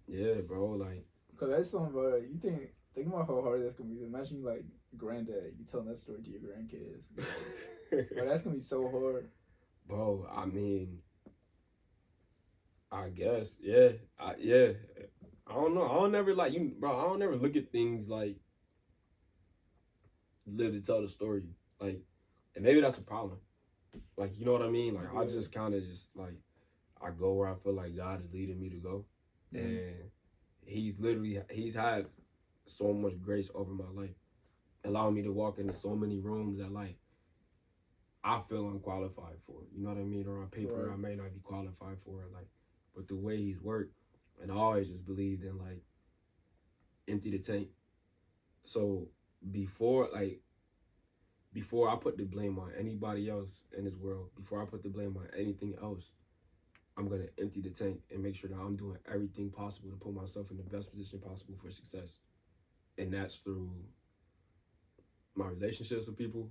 Yeah, bro. Like, cause that's something, bro. You think about how hard that's gonna be. Imagine like granddad, you telling that story to your grandkids. Like, bro, that's gonna be so hard. Bro, I mean, I guess, yeah, yeah. I don't know. I don't never like you, bro. I don't never look at things like live to tell the story, like, and maybe that's a problem. Like, you know what I mean? Like, I just kind of just like I go where I feel like God is leading me to go, and he's had so much grace over my life, allowing me to walk into so many rooms that like I feel unqualified for. You know what I mean? Or on paper, I may not be qualified for it, like, but the way he's worked, and I always just believed in like empty the tank. So before I put the blame on anybody else in this world, before I put the blame on anything else, I'm going to empty the tank and make sure that I'm doing everything possible to put myself in the best position possible for success. And that's through my relationships with people,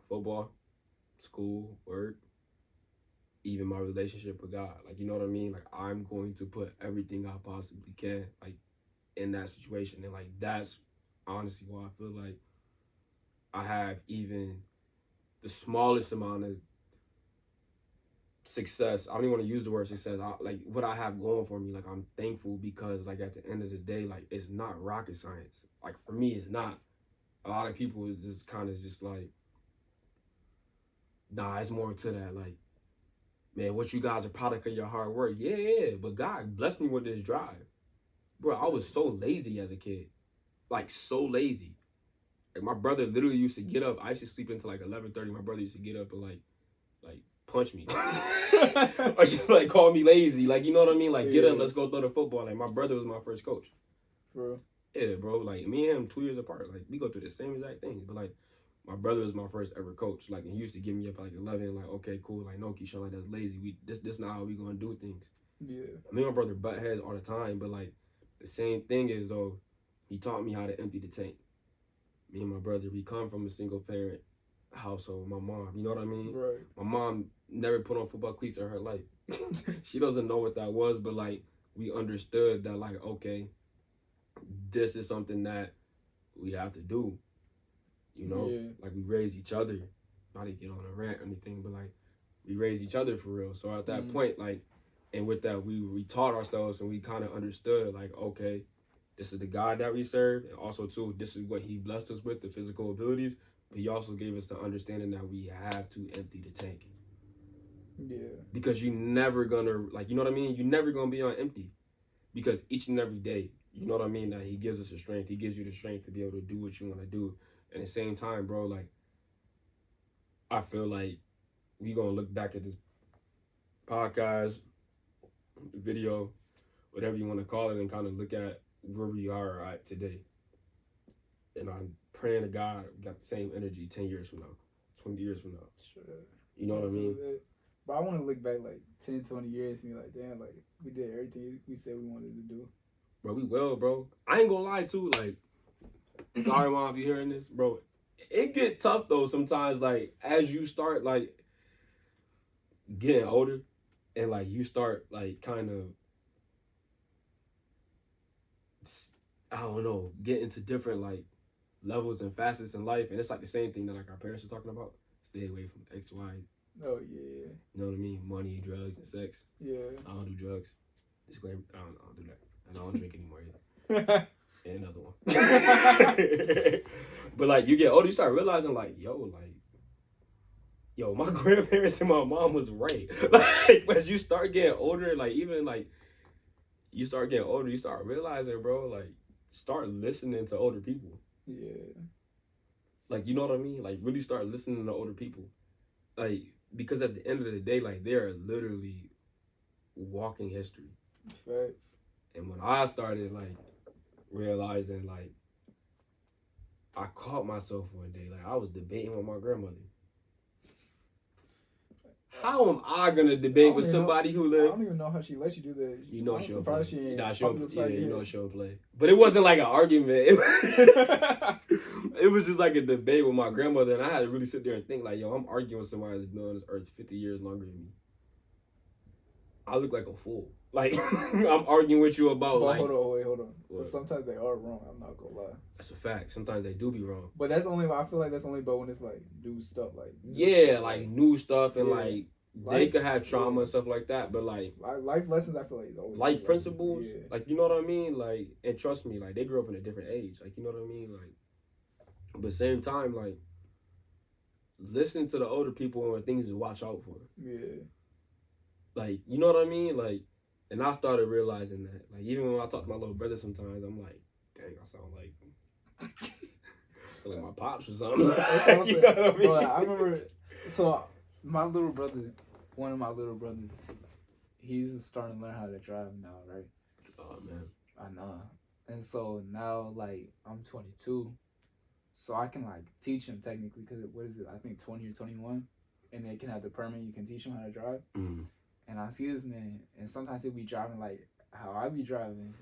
football, school, work, even my relationship with God. Like, you know what I mean? Like, I'm going to put everything I possibly can, like, in that situation. And, like, that's honestly why I feel like I have even the smallest amount of success. I don't even want to use the word success. Like, what I have going for me, like, I'm thankful because, like, at the end of the day, like, it's not rocket science. Like, for me, it's not. A lot of people is just kind of just like, nah, it's more to that, like, man, what you guys are product of your hard work. Yeah, but God blessed me with this drive. Bro, I was so lazy as a kid. Like, so lazy. Like, my brother literally used to get up. I used to sleep until like 11:30. My brother used to get up and like punch me. Or just like call me lazy. Like, you know what I mean? Like, get up, let's go throw the football. Like, my brother was my first coach. Bro. Yeah, bro. Like, me and him 2 years apart. Like, we go through the same exact things. But like, my brother was my first ever coach. Like, and he used to get me up at like 11. Like, okay, cool. Like, no, Keshawn, like, that's lazy. This not how we gonna do things. Yeah. Me and my brother butt heads all the time. But like, the same thing is though, he taught me how to empty the tank. Me and my brother, we come from a single parent household. My mom, you know what I mean? Right. My mom never put on football cleats in her life. She doesn't know what that was, but like, we understood that, like, okay, this is something that we have to do. You know, like we raise each other. Not to get on a rant or anything, but like we raise each other for real. So at that point, like, and with that, we taught ourselves and we kind of understood, like, okay, this is the God that we serve, and also too, this is what He blessed us with, the physical abilities. But He also gave us the understanding that we have to empty the tank. Yeah. Because you're never gonna, like, you know what I mean? You're never gonna be on empty. Because each and every day, you know what I mean, that He gives us the strength. He gives you the strength to be able to do what you want to do. At the same time, bro, like, I feel like we gonna look back at this podcast, video, whatever you want to call it, and kind of look at where we are at today. And I'm praying to God we got the same energy 10 years from now, 20 years from now. Sure. You know what I mean? But I want to look back like 10, 20 years and be like, damn, like we did everything we said we wanted to do. Bro, we will, bro. I ain't gonna lie too, like, sorry mom if you hearing this, bro. It get tough though sometimes, like, as you start like getting older and like you start like kind of, I don't know, getting to different like levels and facets in life, and it's like the same thing that like our parents are talking about. Stay away from X, Y. Oh yeah. You know what I mean? Money, drugs, and sex. Yeah. I don't do drugs. Disclaimer, I don't do that. I don't drink anymore either. And another one. But like you get older, you start realizing like, yo, my grandparents and my mom was right. Like as you start getting older, like even like you start getting older, you start realizing, bro, like start listening to older people. Yeah. Like, you know what I mean? Like really start listening to older people. Like, because at the end of the day, like they are literally walking history. Facts. And when I started like realizing, like, I caught myself one day, like I was debating with my grandmother. How am I gonna debate with somebody who lived? I don't even know how she lets you do that. You know she don't play. She ain't nah, she don't, yeah, you know she don't play. But it wasn't like an argument. It was just like a debate with my grandmother, and I had to really sit there and think, like, yo, I'm arguing with somebody that's been on this earth 50 years longer than me. I look like a fool. Like, I'm arguing with you about, but like... Hold on. So sometimes they are wrong, I'm not gonna lie. That's a fact. Sometimes they do be wrong. But that's only, I feel like that's only about when it's, like, new stuff, like... New stuff, and, like, they could have trauma and stuff like that, but, like... Life lessons, I feel like, is always... Life principles, like, you know what I mean? Like, and trust me, like, they grew up in a different age. Like, you know what I mean? Like, but same time, like, listen to the older people and things to watch out for. Yeah. Like, you know what I mean? Like, and I started realizing that. Like, even when I talk to my little brother sometimes, I'm like, dang, I sound like my pops or something. That's you know what I mean? Bro, I remember, so my little brother, one of my little brothers, he's starting to learn how to drive now, right? Oh, man. I know. And so now, like, I'm 22, so I can, like, teach him technically, because what is it, I think 20 or 21, and they can have the permit, you can teach him how to drive. Mm-hmm. And I see this man, and sometimes he'll be driving like how I be driving.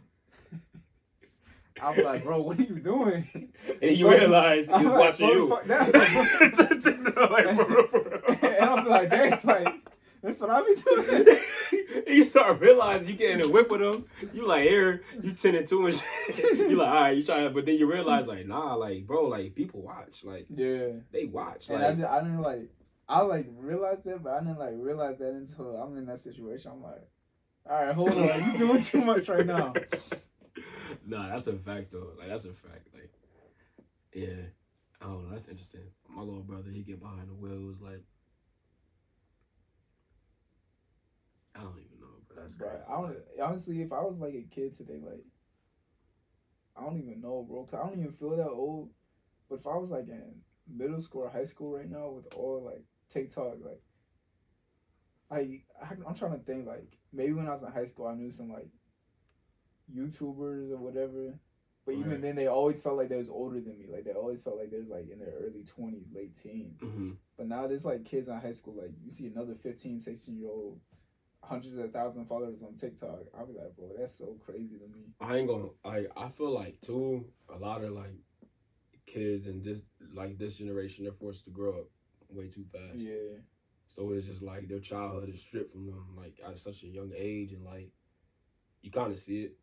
I'll be like, bro, what are you doing? And you realize he's watching you. And I'll be like, dang, like, that's what I be doing. You start realizing you get in a whip with him. You like, here, you 10 and 2 and shit. You like, all right, you trying, but then you realize, like, nah, like, bro, like, people watch. Like, yeah. They watch. And like, I didn't like, I like realized that, but I didn't like realize that until I'm in that situation. I'm like, all right, hold on, you doing too much right now. Nah, that's a fact though. Like that's a fact. Like, yeah, I don't know. That's interesting. My little brother, he get behind the wheel. It was like, I don't even know, bro. That's crazy. Honestly, if I was like a kid today, like, I don't even know, bro. 'Cause I don't even feel that old. But if I was like in middle school or high school right now with all like TikTok, like, I'm trying to think, like, maybe when I was in high school I knew some like YouTubers or whatever, but even then they always felt like they was older than me. Like they always felt like they was like in their early 20s, late teens. Mm-hmm. But now there's like kids in high school, like you see another 15, 16-year-old, hundreds of thousands of followers on TikTok. I'll be like, bro, that's so crazy to me. I feel like too, a lot of like kids and this generation, they're forced to grow up way too fast. Yeah. So it's just like their childhood is stripped from them like at such a young age, and like you kind of see it.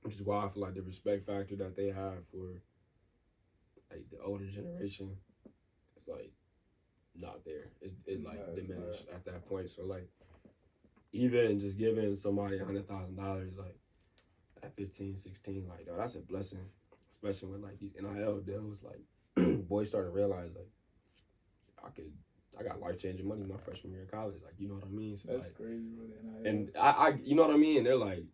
which is why I feel like the respect factor that they have for like the older generation, it's like not there. It's like No, it's diminished not. at that point. So like even just giving somebody $100,000 like at 15, 16, like yo, that's a blessing. Especially when like these NIL deals, like boys start to realize like I got life changing money my freshman year in college. Like you know what I mean? So, That's like, crazy, really. and I you know what I mean? And they're like,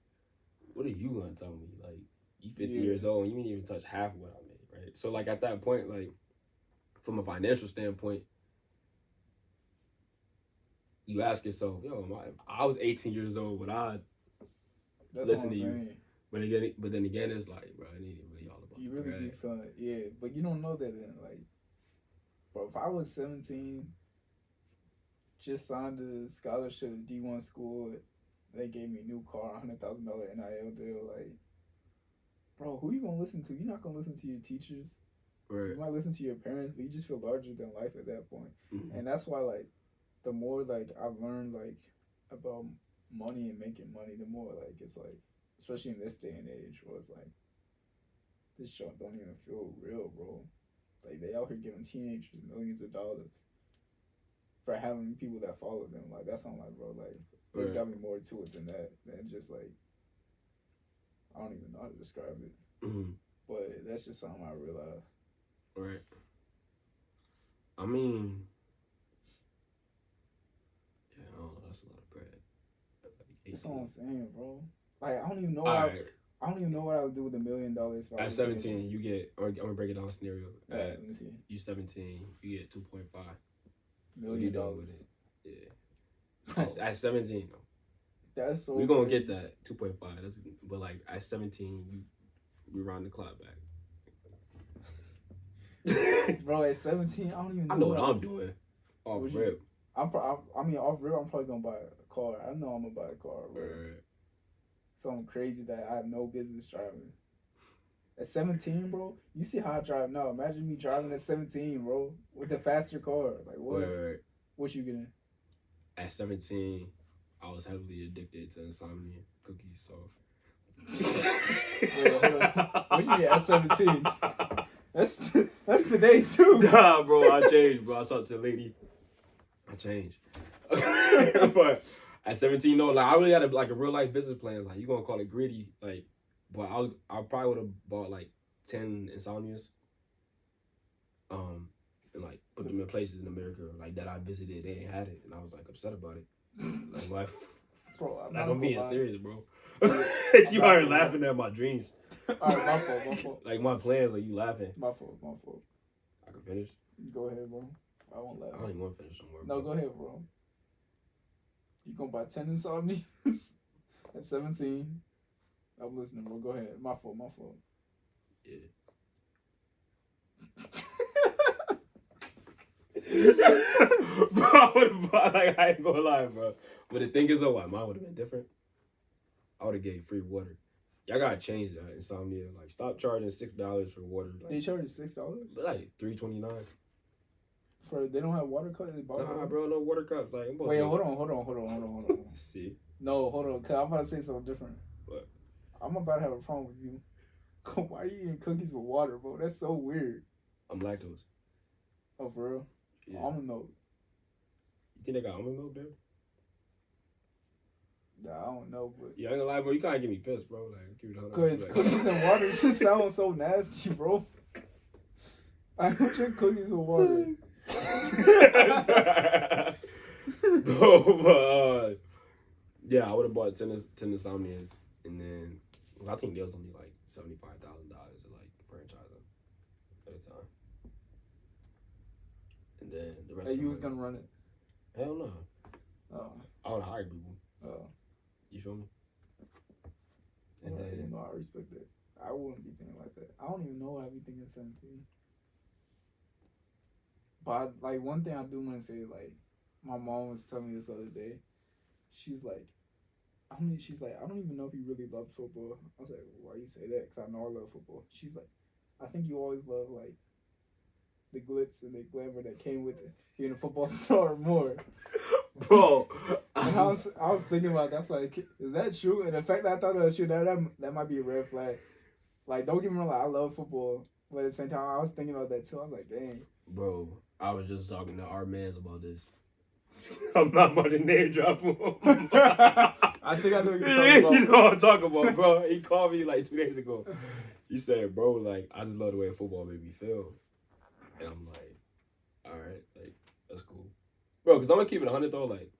what are you gonna tell me? Like you 50 years old and you didn't even touch half of what I made, right? So like at that point, like from a financial standpoint, you ask yourself, yo, if I was 18 years old, would I listen to you? But then again, it's like, bro, it ain't really all about you the really bread. be feeling it, yeah. But you don't know that then, like, bro. If I was 17, just signed a scholarship at D1 school, they gave me a new car, $100,000 NIL deal, like, bro, who you gonna listen to? You're not gonna listen to your teachers. Right. You might listen to your parents, but you just feel larger than life at that point. Mm-hmm. And that's why, like, the more like I've learned like about money and making money, the more like it's like, especially in this day and age, where it's like this shit don't even feel real, bro. Like they out here giving teenagers millions of dollars for having people that follow them. Like that's not like, bro. Like there's gotta be more to it than that. Than just like I don't even know how to describe it. Mm-hmm. But that's just something I realized. Right. I mean, yeah, I don't know. That's a lot of bread. That's what I'm saying, bro. Like I don't even know. I don't even know what I would do with $1 million. At 17, you get. Or I'm gonna break it down scenario. Let me see. You 17, you get $2.5 million. With it? Yeah. At 17, though. That's so. We're gonna get that 2.5. But like at 17, we round the clock back. Bro, at 17, I don't even know. I know what I'm doing. Off rip. I mean, off rip, I'm probably gonna buy a car. I know I'm gonna buy a car, bro. Right. Something crazy that I have no business driving. At 17, bro, you see how I drive now. Imagine me driving at 17, bro, with a faster car. Like, what? Right. What you getting? At 17, I was heavily addicted to insomnia cookies, so. Wait, hold on. What you get at 17? That's today, too. Nah, bro, I changed, bro. I talked to a lady. I changed. But at 17, no, like I really had a real life business plan. Like you gonna call it greedy, like, but I probably would have bought like 10 insomnias, and like put them in places in America like that I visited. They ain't had it, and I was like upset about it. Like, bro, I'm being serious, bro. You are laughing at my dreams. Alright, my fault. Like my plans, like you laughing. My fault. I can finish. Go ahead, bro. I won't laugh. I don't even want to finish somewhere. No, go ahead, bro. You gonna buy 10 insomnias at 17? I'm listening, bro. Go ahead. My fault. Yeah. Bro, I would have bought, like, I ain't gonna lie, bro. But the thing is, though, mine would have been different. I would have gave free water. Y'all gotta change that insomnia. Like, stop charging $6 for water. Like, they charge $6? But like $3.29. For they don't have water cups. Nah, bro, no water cups. Like, wait, hold on. See? No, hold on, cause I'm about to say something different. What? I'm about to have a problem with you. Why are you eating cookies with water, bro? That's so weird. I'm lactose. Oh, for real? Yeah. Almond milk. You think they got almond milk there? Nah, I don't know, but yeah, I ain't gonna lie, bro. You can't get me pissed, bro. Like, give me the cause cookies and water just sound so nasty, bro. I don't drink cookies with water. Bro, yeah, I would have bought 10 insomnias, and then I think there was only like $75,000 to like franchise them at a time, and then the rest. Hey, you was gonna run it? Hell no. Oh. I would hire people. Oh. You feel me? And then you know I respect that. I wouldn't be thinking like that. I don't even know what I'd be thinking at 17. But like one thing I do want to say, like my mom was telling me this other day. She's like, I don't even know if you really love football. I was like, why you say that? Because I know I love football. She's like, I think you always love like the glitz and the glamour that came with it, being a football star more. Bro, And I was thinking about that. I was like, is that true? And the fact that I thought it was true, that might be a red flag. Like, don't get me wrong, like, I love football, but at the same time, I was thinking about that too. I was like, dang. Bro, I was just talking to our mans about this. I'm not about to name drop him. I think I know what you're talking about. You know what I'm talking about, bro. He called me like 2 days ago. He said, bro, like, I just love the way football made me feel. And I'm like, all right, like, that's cool. Bro, because I'm going to keep it 100, though. Like,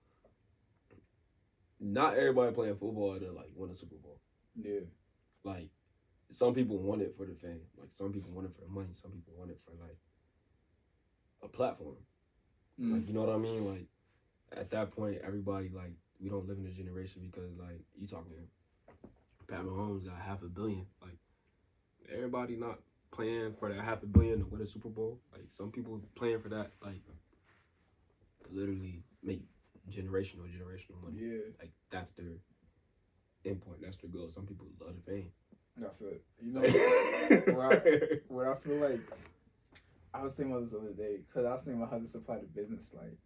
not everybody playing football to, like, win a Super Bowl. Yeah. Like, some people want it for the fame. Like, some people want it for the money. Some people want it for, like, a platform. Like, you know what I mean? Like, at that point, everybody, like, we don't live in a generation because, like, you talking, Pat Mahomes got $500 million. Like, everybody not playing for that $500 million to win a Super Bowl. Like, some people playing for that, like, to literally make generational money. Yeah. Like, that's their endpoint. That's their goal. Some people love the fame. I feel it. You know, what I feel like, I was thinking about this the other day, because I was thinking about how this applied to business. Like,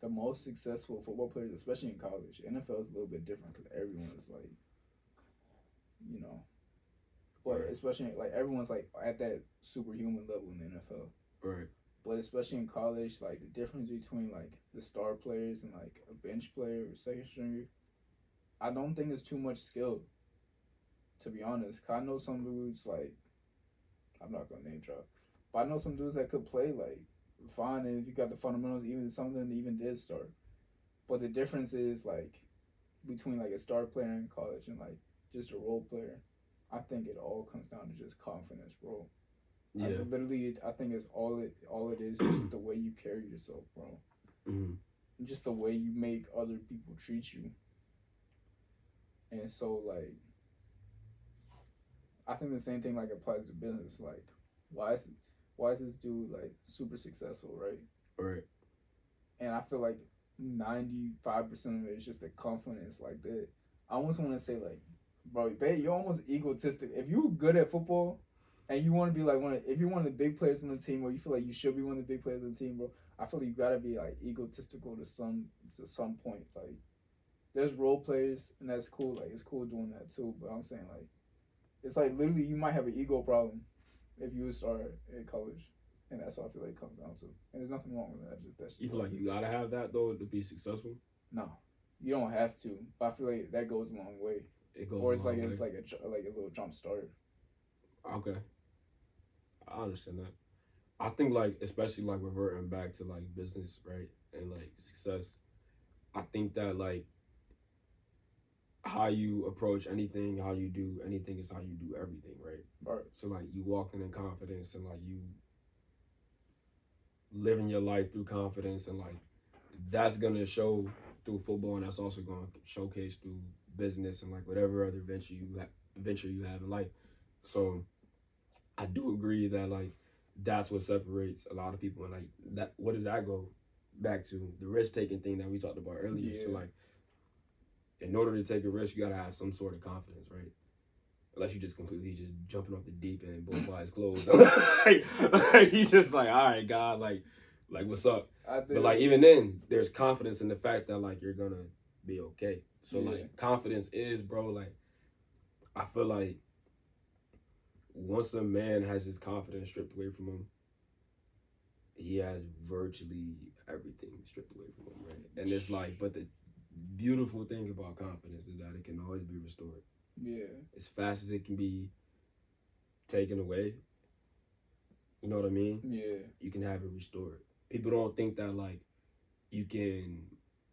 the most successful football players, especially in college, NFL is a little bit different because everyone is like, you know, but especially like everyone's like at that superhuman level in the NFL. Right. But especially in college, like the difference between like the star players and like a bench player or second stringer, I don't think it's too much skill. To be honest, 'cause I know some dudes like, I'm not gonna name drop, but I know some dudes that could play like fine, and if you got the fundamentals, even some of them even did start. But the difference is like between like a star player in college and like just a role player. I think it all comes down to just confidence, bro. Yeah. I think it's all it is just the way you carry yourself, bro. Mm-hmm. Just the way you make other people treat you. And so like, I think the same thing like applies to business. Like, why is this dude like super successful, right? Right. And I feel like 95% of it is just the confidence. Like that, I almost want to say like, bro, you're almost egotistic. If you're good at football, and you want to be like if you're one of the big players on the team, or you feel like you should be one of the big players on the team, bro, I feel like you gotta be like egotistical to some point. Like, there's role players, and that's cool. Like, it's cool doing that too. But I'm saying like, it's like literally you might have an ego problem if you start in college, and that's what I feel like it comes down to. And there's nothing wrong with that. That's you feel like you gotta have that though to be successful? No, you don't have to. But I feel like that goes a long way. It goes. Or it's like a little jump start. Okay, I understand that. I think like especially like reverting back to like business, right, and like success. I think that like how you approach anything, how you do anything is how you do everything, right? Right. So like you walking in confidence and like you living your life through confidence, and like that's gonna show through football, and that's also gonna showcase through business and like whatever other venture you have in life. So I do agree that like that's what separates a lot of people, and like that. What does that go back to? The risk taking thing that we talked about earlier. Yeah. So like, in order to take a risk, you gotta have some sort of confidence, right? Unless you just completely just jumping off the deep end, both eyes closed. like you just like, all right, God, like what's up? But like even then, there's confidence in the fact that like you're gonna be okay. So like confidence is, bro. Like I feel like once a man has his confidence stripped away from him, he has virtually everything stripped away from him, right? And it's like, but the beautiful thing about confidence is that it can always be restored. Yeah. As fast as it can be taken away. You know what I mean? Yeah. You can have it restored. People don't think that like you can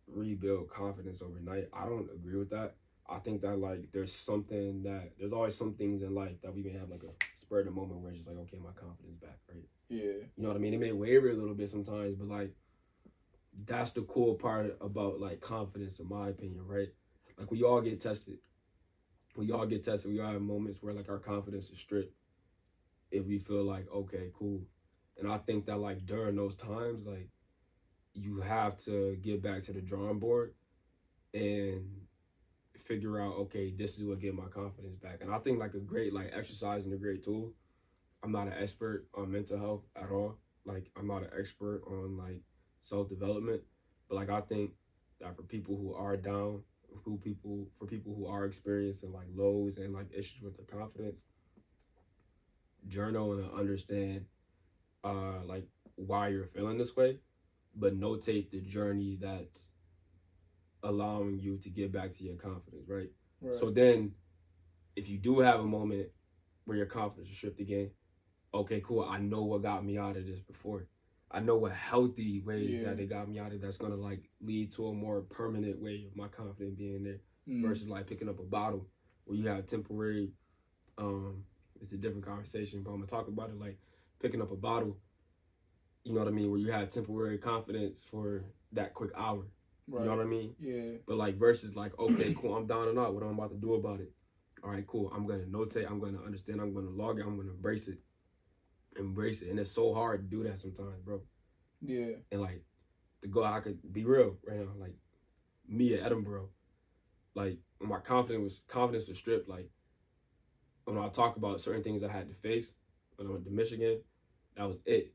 rebuild confidence overnight. I don't agree with that. I think that like there's always some things in life that we may have like a spur of the moment where it's just like, okay, my confidence back, right? Yeah. You know what I mean? It may waver a little bit sometimes, but like that's the cool part about like confidence, in my opinion, right? Like we all get tested. We all have moments where like our confidence is stripped if we feel like, okay, cool. And I think that like during those times, like you have to get back to the drawing board and figure out, okay, this is what get my confidence back. And I think like a great like exercise and a great tool. I'm not an expert on mental health at all. Like I'm not an expert on like self-development, but like I think that for people who are down, for people who are experiencing like lows and like issues with their confidence, journal and understand like why you're feeling this way, but notate the journey that's allowing you to get back to your confidence, right? Right. So then if you do have a moment where your confidence is stripped again, okay, cool. I know what got me out of this before. I know what healthy ways that it got me out of that's gonna like lead to a more permanent way of my confidence being there versus like picking up a bottle where you have temporary it's a different conversation, but I'm gonna talk about it like picking up a bottle, you know what I mean, where you have temporary confidence for that quick hour. Right. You know what I mean? Yeah. But like versus like, okay, cool, I'm down and out. What am I about to do about it? All right, cool. I'm gonna notate, I'm gonna understand, I'm gonna log it, I'm gonna embrace it. And it's so hard to do that sometimes, bro. Yeah. And like to go, I could be real right now. Like me at Edinburgh, like when my confidence was stripped. Like when I talk about certain things I had to face when I went to Michigan, that was it.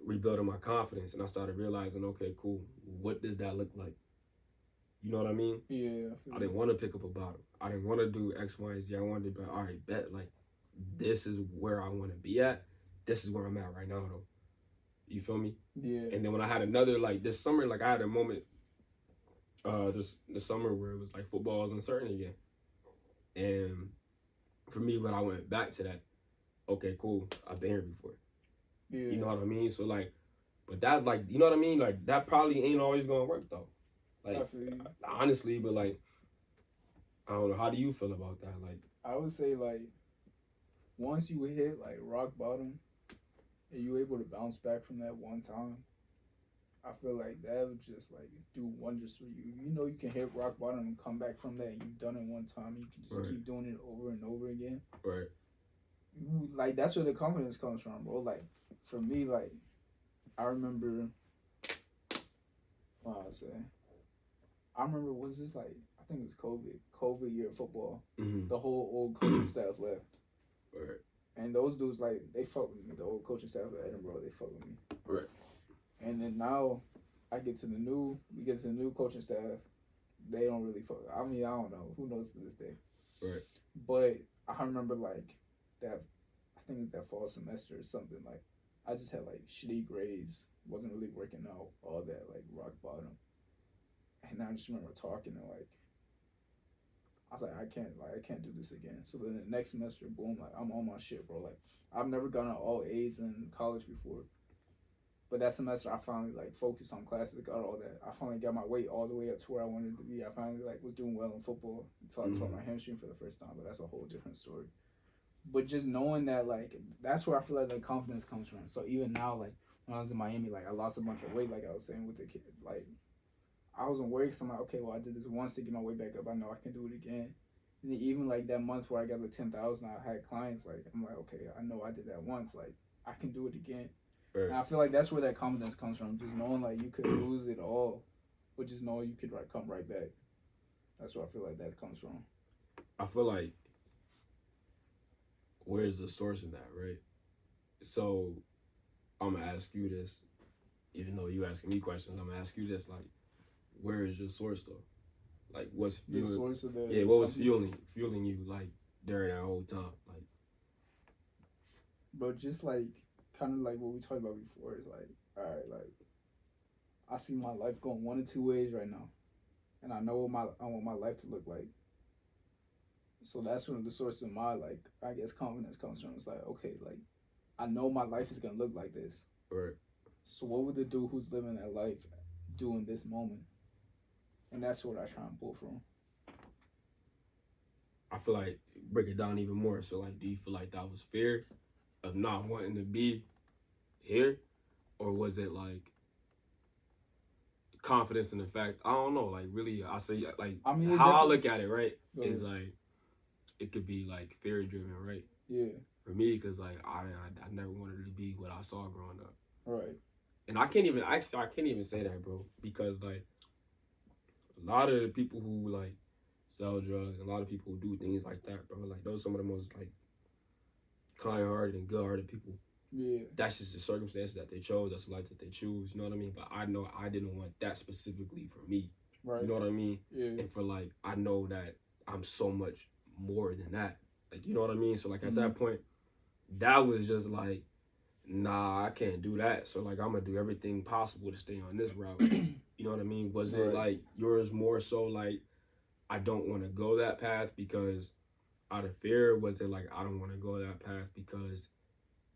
Rebuilding my confidence, and I started realizing, okay, cool. What does that look like? You know what I mean? Yeah. I didn't want to pick up a bottle. I didn't want to do X, Y, and Z. I wanted to be all right. Bet like this is where I want to be at. This is where I'm at right now, though. You feel me? Yeah. And then when I had another, like this summer, like I had a moment this summer where it was like football was uncertain again. And for me, when I went back to that, okay, cool, I've been here before. Yeah. You know what I mean? So like, but that like, you know what I mean? Like that probably ain't always gonna work though. Like honestly, but like, I don't know. How do you feel about that? Like, I would say like, once you hit like rock bottom, and you able to bounce back from that one time, I feel like that would just like do wonders for you. You know you can hit rock bottom and come back from that. You've done it one time. You can just keep doing it over and over again. Right. Like that's where the confidence comes from, bro. Like for me, like I remember. What I was saying. I remember was this like I think it was COVID year of football. Mm-hmm. The whole old coaching staff left. Right. And those dudes, like, they fuck with me. The old coaching staff at Edinburgh, they fuck with me. Right. And then now, we get to the new coaching staff. They don't really fuck. I mean, I don't know. Who knows to this day? Right. But I remember, like, that, I think it was that fall semester or something. Like, I just had, like, shitty grades. Wasn't really working out. All that, like, rock bottom. And I just remember talking and, like, I was like, I can't do this again. So then the next semester, boom, like I'm on my shit, bro. Like I've never gotten all A's in college before, but that semester I finally like focused on classes, got all that. I finally got my weight all the way up to where I wanted to be. I finally like was doing well in football until I tore my hamstring for the first time. But that's a whole different story. But just knowing that, like, that's where I feel like the confidence comes from. So even now, like when I was in Miami, like I lost a bunch of weight, like I was saying with the kid, like. I wasn't worried because I'm like, okay, well, I did this once to get my way back up. I know I can do it again. And then even, like, that month where I got the 10,000, I had clients, like, I'm like, okay, I know I did that once. Like, I can do it again. Right. And I feel like that's where that confidence comes from. Just knowing, like, you could lose it all, but just knowing you could, like, come right back. That's where I feel like that comes from. I feel like, where's the source in that, right? So, I'm going to ask you this. Even though you asking me questions, I'm going to ask you this, like, where is your source though? Like what's fueling, the source of the what was fueling you like during that whole time? Like but just like kind of like what we talked about before is like, all right, like I see my life going one of two ways right now. And I know what I want my life to look like. So that's when the source of my like I guess confidence comes from. It's like, okay, like I know my life is gonna look like this. Right. So what would the dude who's living that life do in this moment? And that's what I try and pull from. I feel like break it down even more. So like, do you feel like that was fear of not wanting to be here? Or was it like confidence in the fact, I don't know, like really, I say like, I mean, how I look at it, right, is like, it could be like fear driven, right? Yeah. For me, because like, I never wanted to be what I saw growing up. Right. And I can't even say that, bro, because like, a lot of the people who like sell drugs, a lot of people who do things like that, bro, like those are some of the most like kind-hearted and good-hearted people. Yeah. That's just the circumstances that they chose. That's the life that they choose. You know what I mean? But I know I didn't want that specifically for me. Right. You know what I mean? Yeah. And for like, I know that I'm so much more than that. Like, you know what I mean? So like at that point, that was just like, nah, I can't do that. So like, I'm gonna do everything possible to stay on this route. You know what I mean? Was it like yours more so like, I don't want to go that path because out of fear? Was it like, I don't want to go that path because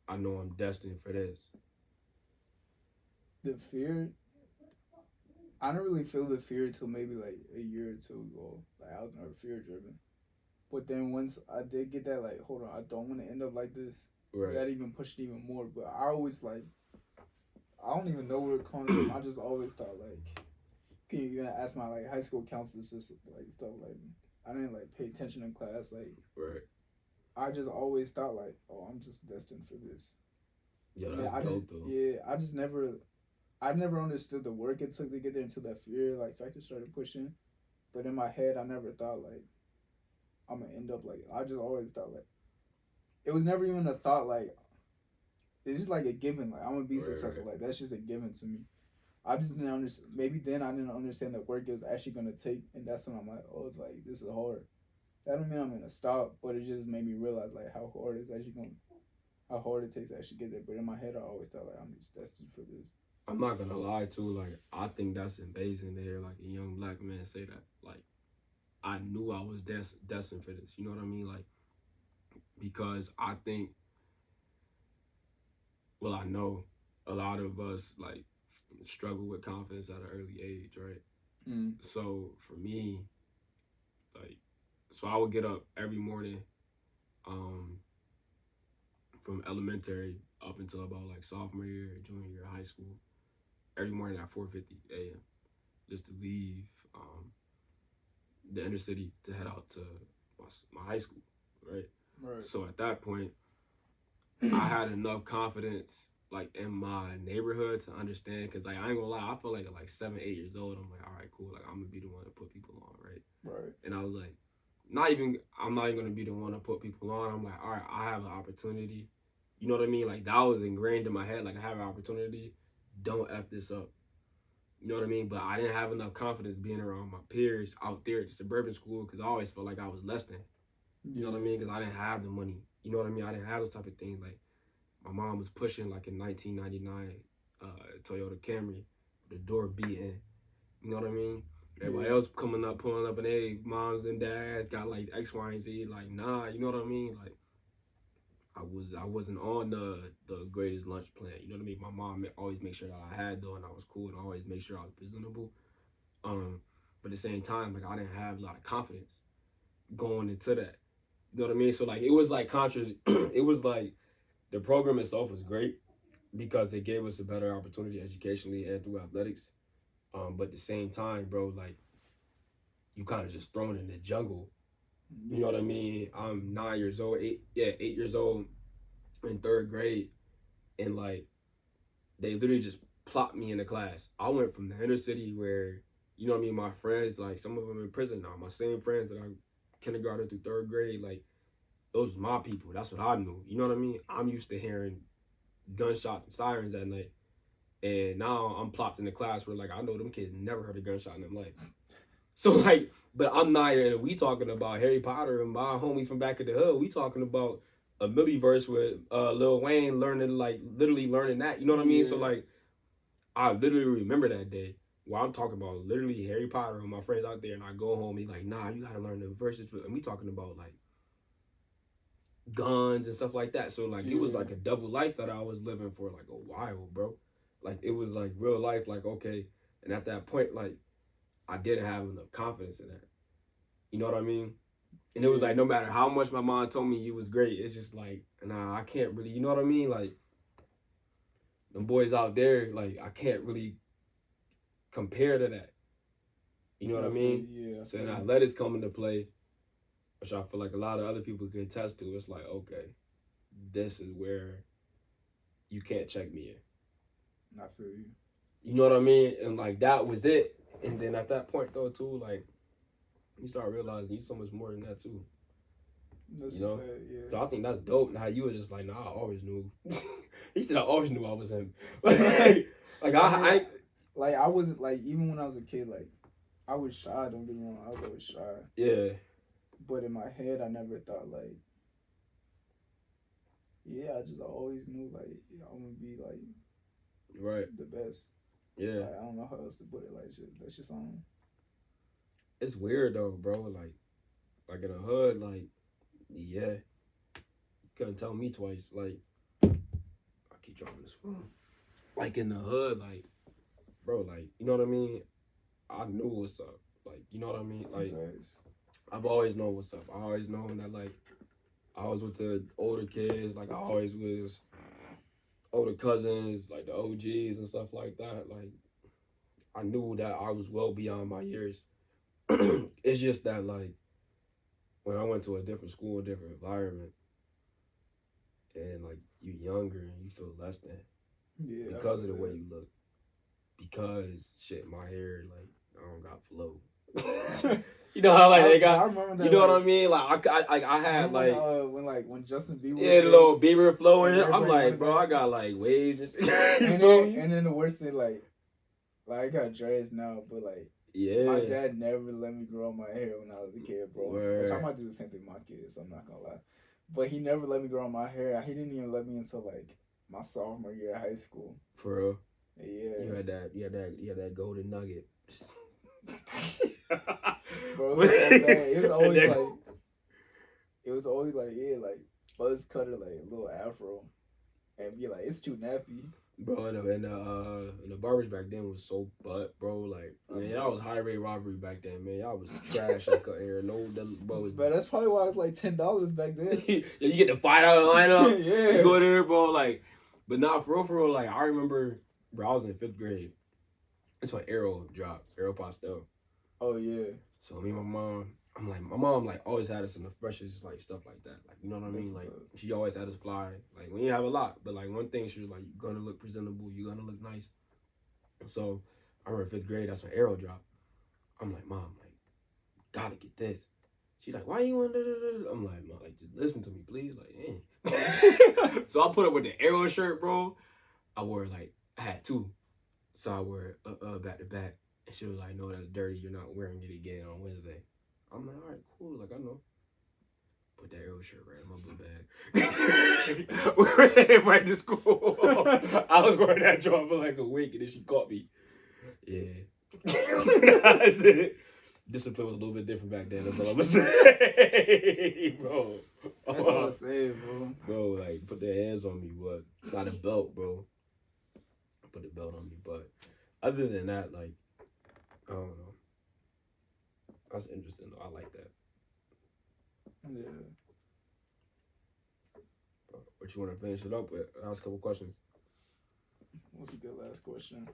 I know I'm destined for this? The fear, I don't really feel the fear until maybe like a year or two ago. Like I was never fear driven. But then once I did get that, like, hold on, I don't want to end up like this. Right. That even pushed even more. But I always like, I don't even know where it comes from. I just always thought like, can you even ask my like high school counselor sister like stuff like, I didn't like pay attention in class. Like, right. I just always thought like, oh, I'm just destined for this. Yeah, that's dope though. Yeah, I never understood the work it took to get there until that fear like factor started pushing. But in my head, I never thought like I'm gonna end up like. I just always thought like it was never even a thought like it's just like a given. Like I'm gonna be successful. Like that's just a given to me. I just didn't understand. Maybe then I didn't understand the work it was actually gonna take, and that's when I'm like, oh, it's like this is hard. That don't mean I'm gonna stop, but it just made me realize like how hard it's actually gonna, how hard it takes to actually get there. But in my head, I always thought like I'm just destined for this. I'm not gonna lie too. Like I think that's amazing to hear like a young black man say that. Like I knew I was destined for this. You know what I mean? Like because I think, well, I know a lot of us like struggle with confidence at an early age, right? So for me, like, so I would get up every morning, from elementary up until about like sophomore year, junior year of high school, every morning at 4:50 a.m. just to leave the inner city to head out to my high school, right? Right. So at that point, I had enough confidence like in my neighborhood to understand, because like I ain't gonna lie, I feel like at like 7, 8 years old, I'm like, all right, cool, like I'm gonna be the one to put people on, right? Right. And I was like, I'm not even gonna be the one to put people on. I'm like, all right, I have an opportunity. You know what I mean? Like that was ingrained in my head. Like I have an opportunity. Don't F this up. You know what I mean? But I didn't have enough confidence being around my peers out there at the suburban school, because I always felt like I was less than. You know what I mean? Because I didn't have the money. You know what I mean? I didn't have those type of things. Like my mom was pushing like a 1999 Toyota Camry, the door beating. You know what I mean? Everybody else coming up, pulling up, and hey, moms and dads got like X, Y, and Z. Like, nah, you know what I mean? Like, I wasn't on the greatest lunch plan. You know what I mean? My mom always make sure that I had though, and I was cool, and always make sure I was presentable. But at the same time, like I didn't have a lot of confidence going into that. You know what I mean? So like it was like it was like the program itself was great because it gave us a better opportunity educationally and through athletics. But at the same time, bro, like you kind of just thrown in the jungle. You know what I mean? I'm 9 years old, 8 years old in third grade, and like they literally just plopped me in the class. I went from the inner city where, you know what I mean, my friends, like some of them in prison now, my same friends that I kindergarten through third grade, like those was my people. That's what I knew. You know what I mean? I'm used to hearing gunshots and sirens at night. And now I'm plopped in the class where like I know them kids never heard a gunshot in their life. So like, but I'm not here and we talking about Harry Potter and my homies from back of the hood. We talking about a Milliverse with Lil Wayne literally learning that. You know what I mean? So like I literally remember that day where I'm talking about literally Harry Potter and my friends out there, and I go home, he's like, nah, you gotta learn the verses, and we talking about like guns and stuff like that. So like it was like a double life that I was living for like a while, bro. Like it was like real life, like okay. And at that point, like I didn't have enough confidence in that. You know what I mean? And it was like no matter how much my mom told me you was great, it's just like, nah, I can't really, you know what I mean? Like them boys out there, like I can't really compare to that. You know what I mean? Yeah. So then athletics come into play, which I feel like a lot of other people can attest to. It's like, okay, this is where you can't check me in. I feel you. You know what I mean? And like that was it. And then at that point though too, like you start realizing you so much more than that too. That's you know? Fair, yeah. So I think that's dope. Now you were just like, nah, I always knew. He said I always knew I was him. I wasn't like even when I was a kid, like I was shy. Don't get me wrong. I was always shy. Yeah. But in my head, I never thought like, yeah. I just always knew like I'm gonna be like Right. the best. Yeah. Like, I don't know how else to put it. Like that's just on. It's weird though, bro. Like in the hood, like, yeah. You couldn't tell me twice. Like, I keep dropping this phone. Like in the hood, like, bro, like, you know what I mean? I knew what's up. Like, you know what I mean? Like, I've always known what's up. I always known that, like, I was with the older kids. Like, I always was older cousins, like the OGs and stuff like that. Like, I knew that I was well beyond my years. It's just that, like, when I went to a different school, a different environment, and, like, you younger and you feel less than. Yeah. Because of the way you look. Because, shit, my hair, like, I don't got flow. You know how, like, they got, I remember that, you know like, what I mean? Like, I had, like, when Justin Bieber, yeah, the little Bieber flow in and it. I'm everybody like, bro, that. I got, like, waves and shit. And then the worst thing, like I got dreads now, but, like, yeah. my dad never let me grow my hair when I was a kid, bro. Word. Which I might do the same thing with my kids, so I'm not gonna lie. But he never let me grow my hair. He didn't even let me until, like, my sophomore year of high school. For real? Yeah. You had that golden nugget. Bro, it was so bad. It was always like, yeah, like buzz cutter, like a little afro, and be like, it's too nappy. Bro, and the barbers back then was so butt, bro. Like, man, y'all was high rate robbery back then, man. Y'all was trash at cutting hair. No, bro. But that's probably why it was like $10 back then. Yeah, you get the $5 lineup. Yeah. You go there, bro. Like, but not for real. Like, I remember, bro, I was in 5th grade. That's when Arrow dropped, Arrow Pastel. Oh yeah. So me and my mom like always had us in the freshest like stuff like that. Like, you know what I mean? Like, she always had us fly. Like, we didn't have a lot, but like one thing she was like, you're gonna look presentable, you're gonna look nice. And so I remember 5th grade, that's when Arrow dropped. I'm like, Mom, like, gotta get this. She's like, why you want to? I'm like, Mom, like, just listen to me, please. Like, eh. So I put up with the Arrow shirt, bro. I had 2. So I wore it back to back. And she was like, no, that's dirty. You're not wearing it again on Wednesday. I'm like, all right, cool. Like, I know. Put that Arrow shirt right in my book bag. We went right to school. I was wearing that joint for like a week, and then she caught me. Yeah. Discipline was a little bit different back then. That's all I'm going to say, bro. That's all I'm saying, bro. Bro, like, put their hands on me, but it's not a belt, bro. Put a belt on me, but other than that, like, I don't know. That's interesting, though. I like that. Yeah. But you want to finish it up with? Ask a couple questions. What's a good last question?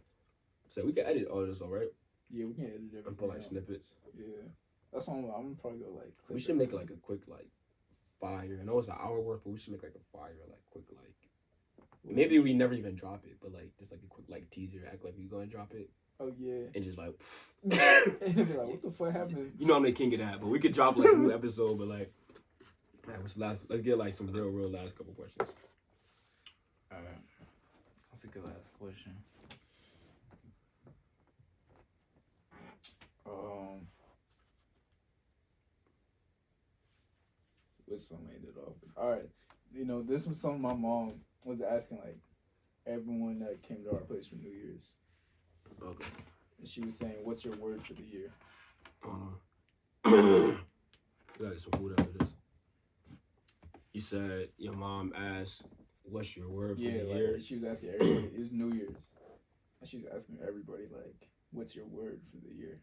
So we can edit all this, all right? Yeah, we can edit everything. And put like snippets. Yeah. That's what I'm gonna probably go like. We should make like a quick like fire. I know it's an hour worth, but we should make like a fire like quick like. Maybe we never even drop it, but like just like a quick like teaser. Act like we gonna drop it. Oh yeah. And just like. And be like, what the fuck happened? You know I'm the king of that, but we could drop like a new episode, but like. All right, let's get like some real last couple questions. All right. That's a good last question. With some ended off. All right. You know, this was something my mom was asking like everyone that came to our place for New Year's. Okay. And she was saying, "What's your word for the year?" You got some food after this. You said your mom asked, "What's your word for the year?" She was asking everybody. It was New Year's, and she's asking everybody like, "What's your word for the year?"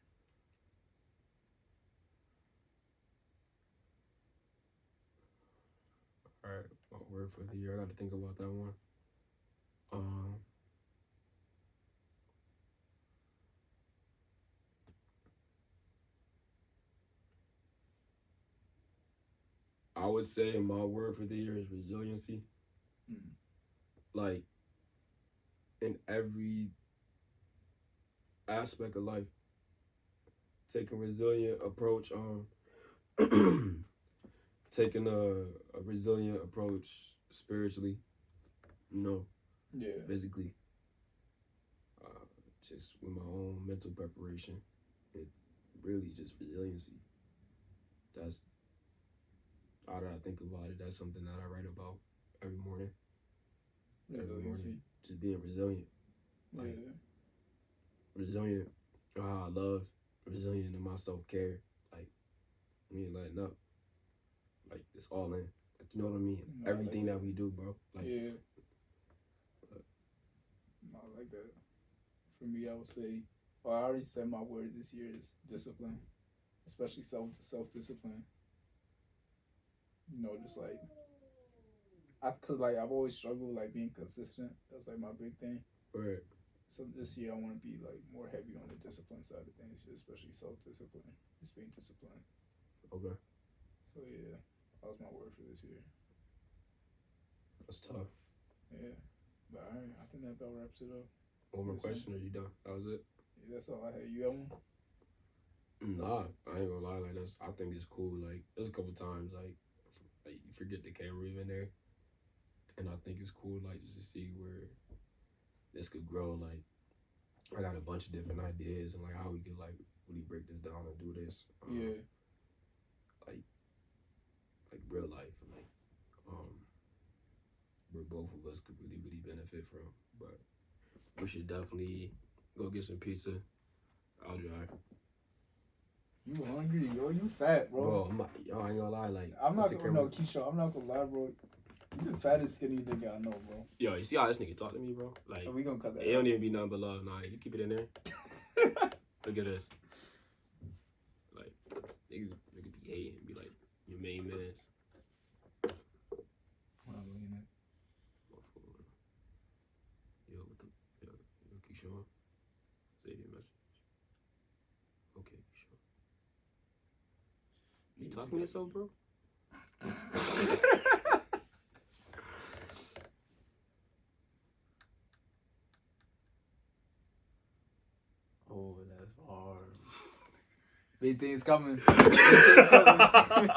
All right, my word for the year. I got to think about that one. I would say my word for the year is resiliency. Like, in every aspect of life, take a resilient approach taking a resilient approach spiritually, you know, physically, just with my own mental preparation. really just resiliency. That's how did I think about it? That's something that I write about every morning. Every morning, just being resilient. Like, resilient in how I love, resilient in my self-care. Like, we ain't letting up. Like, it's all in. Like, you know what I mean? No, Everything like that we do, bro. Like, yeah. No, I like that. For me, I would say, well, I already said my word this year is discipline, especially self discipline. You know, just like cause like I've always struggled like being consistent. That's like my big thing. right. So this year I want to be like more heavy on the discipline side of things, especially self discipline, just being disciplined. Okay. So yeah, that was my word for this year. That's tough. Yeah, but all right, I think that about wraps it up. One more Yes, sir. question, or you done? That was it? Yeah, that's all I had. You got one? Nah, I ain't gonna lie. Like, I think it's cool. Like, there's a couple times, like you forget the camera even there. And I think it's cool, like, just to see where this could grow. Like, I got a bunch of different ideas and, like, how we could, like, really break this down and do this. Yeah. Like real life. Like, where both of us could really, really benefit from. But we should definitely go get some pizza. I'll drive. You hungry, yo? You fat, bro. Yo, I ain't gonna lie. Like, I'm not gonna no Keshawn. I'm not gonna lie, bro. You the fattest skinny nigga I know, bro. Yo, you see how this nigga talk to me, bro? Like, we gonna cut that. It don't even be nothing but love. Nah, you keep it in there. Look at this. Like, nigga be hating. Be like, your main minutes. What I'm looking at. Yo, Keshawn. Save your message. Okay, Keshawn. You talking to yourself, bro? Oh, that's hard. Big things coming. Big things coming.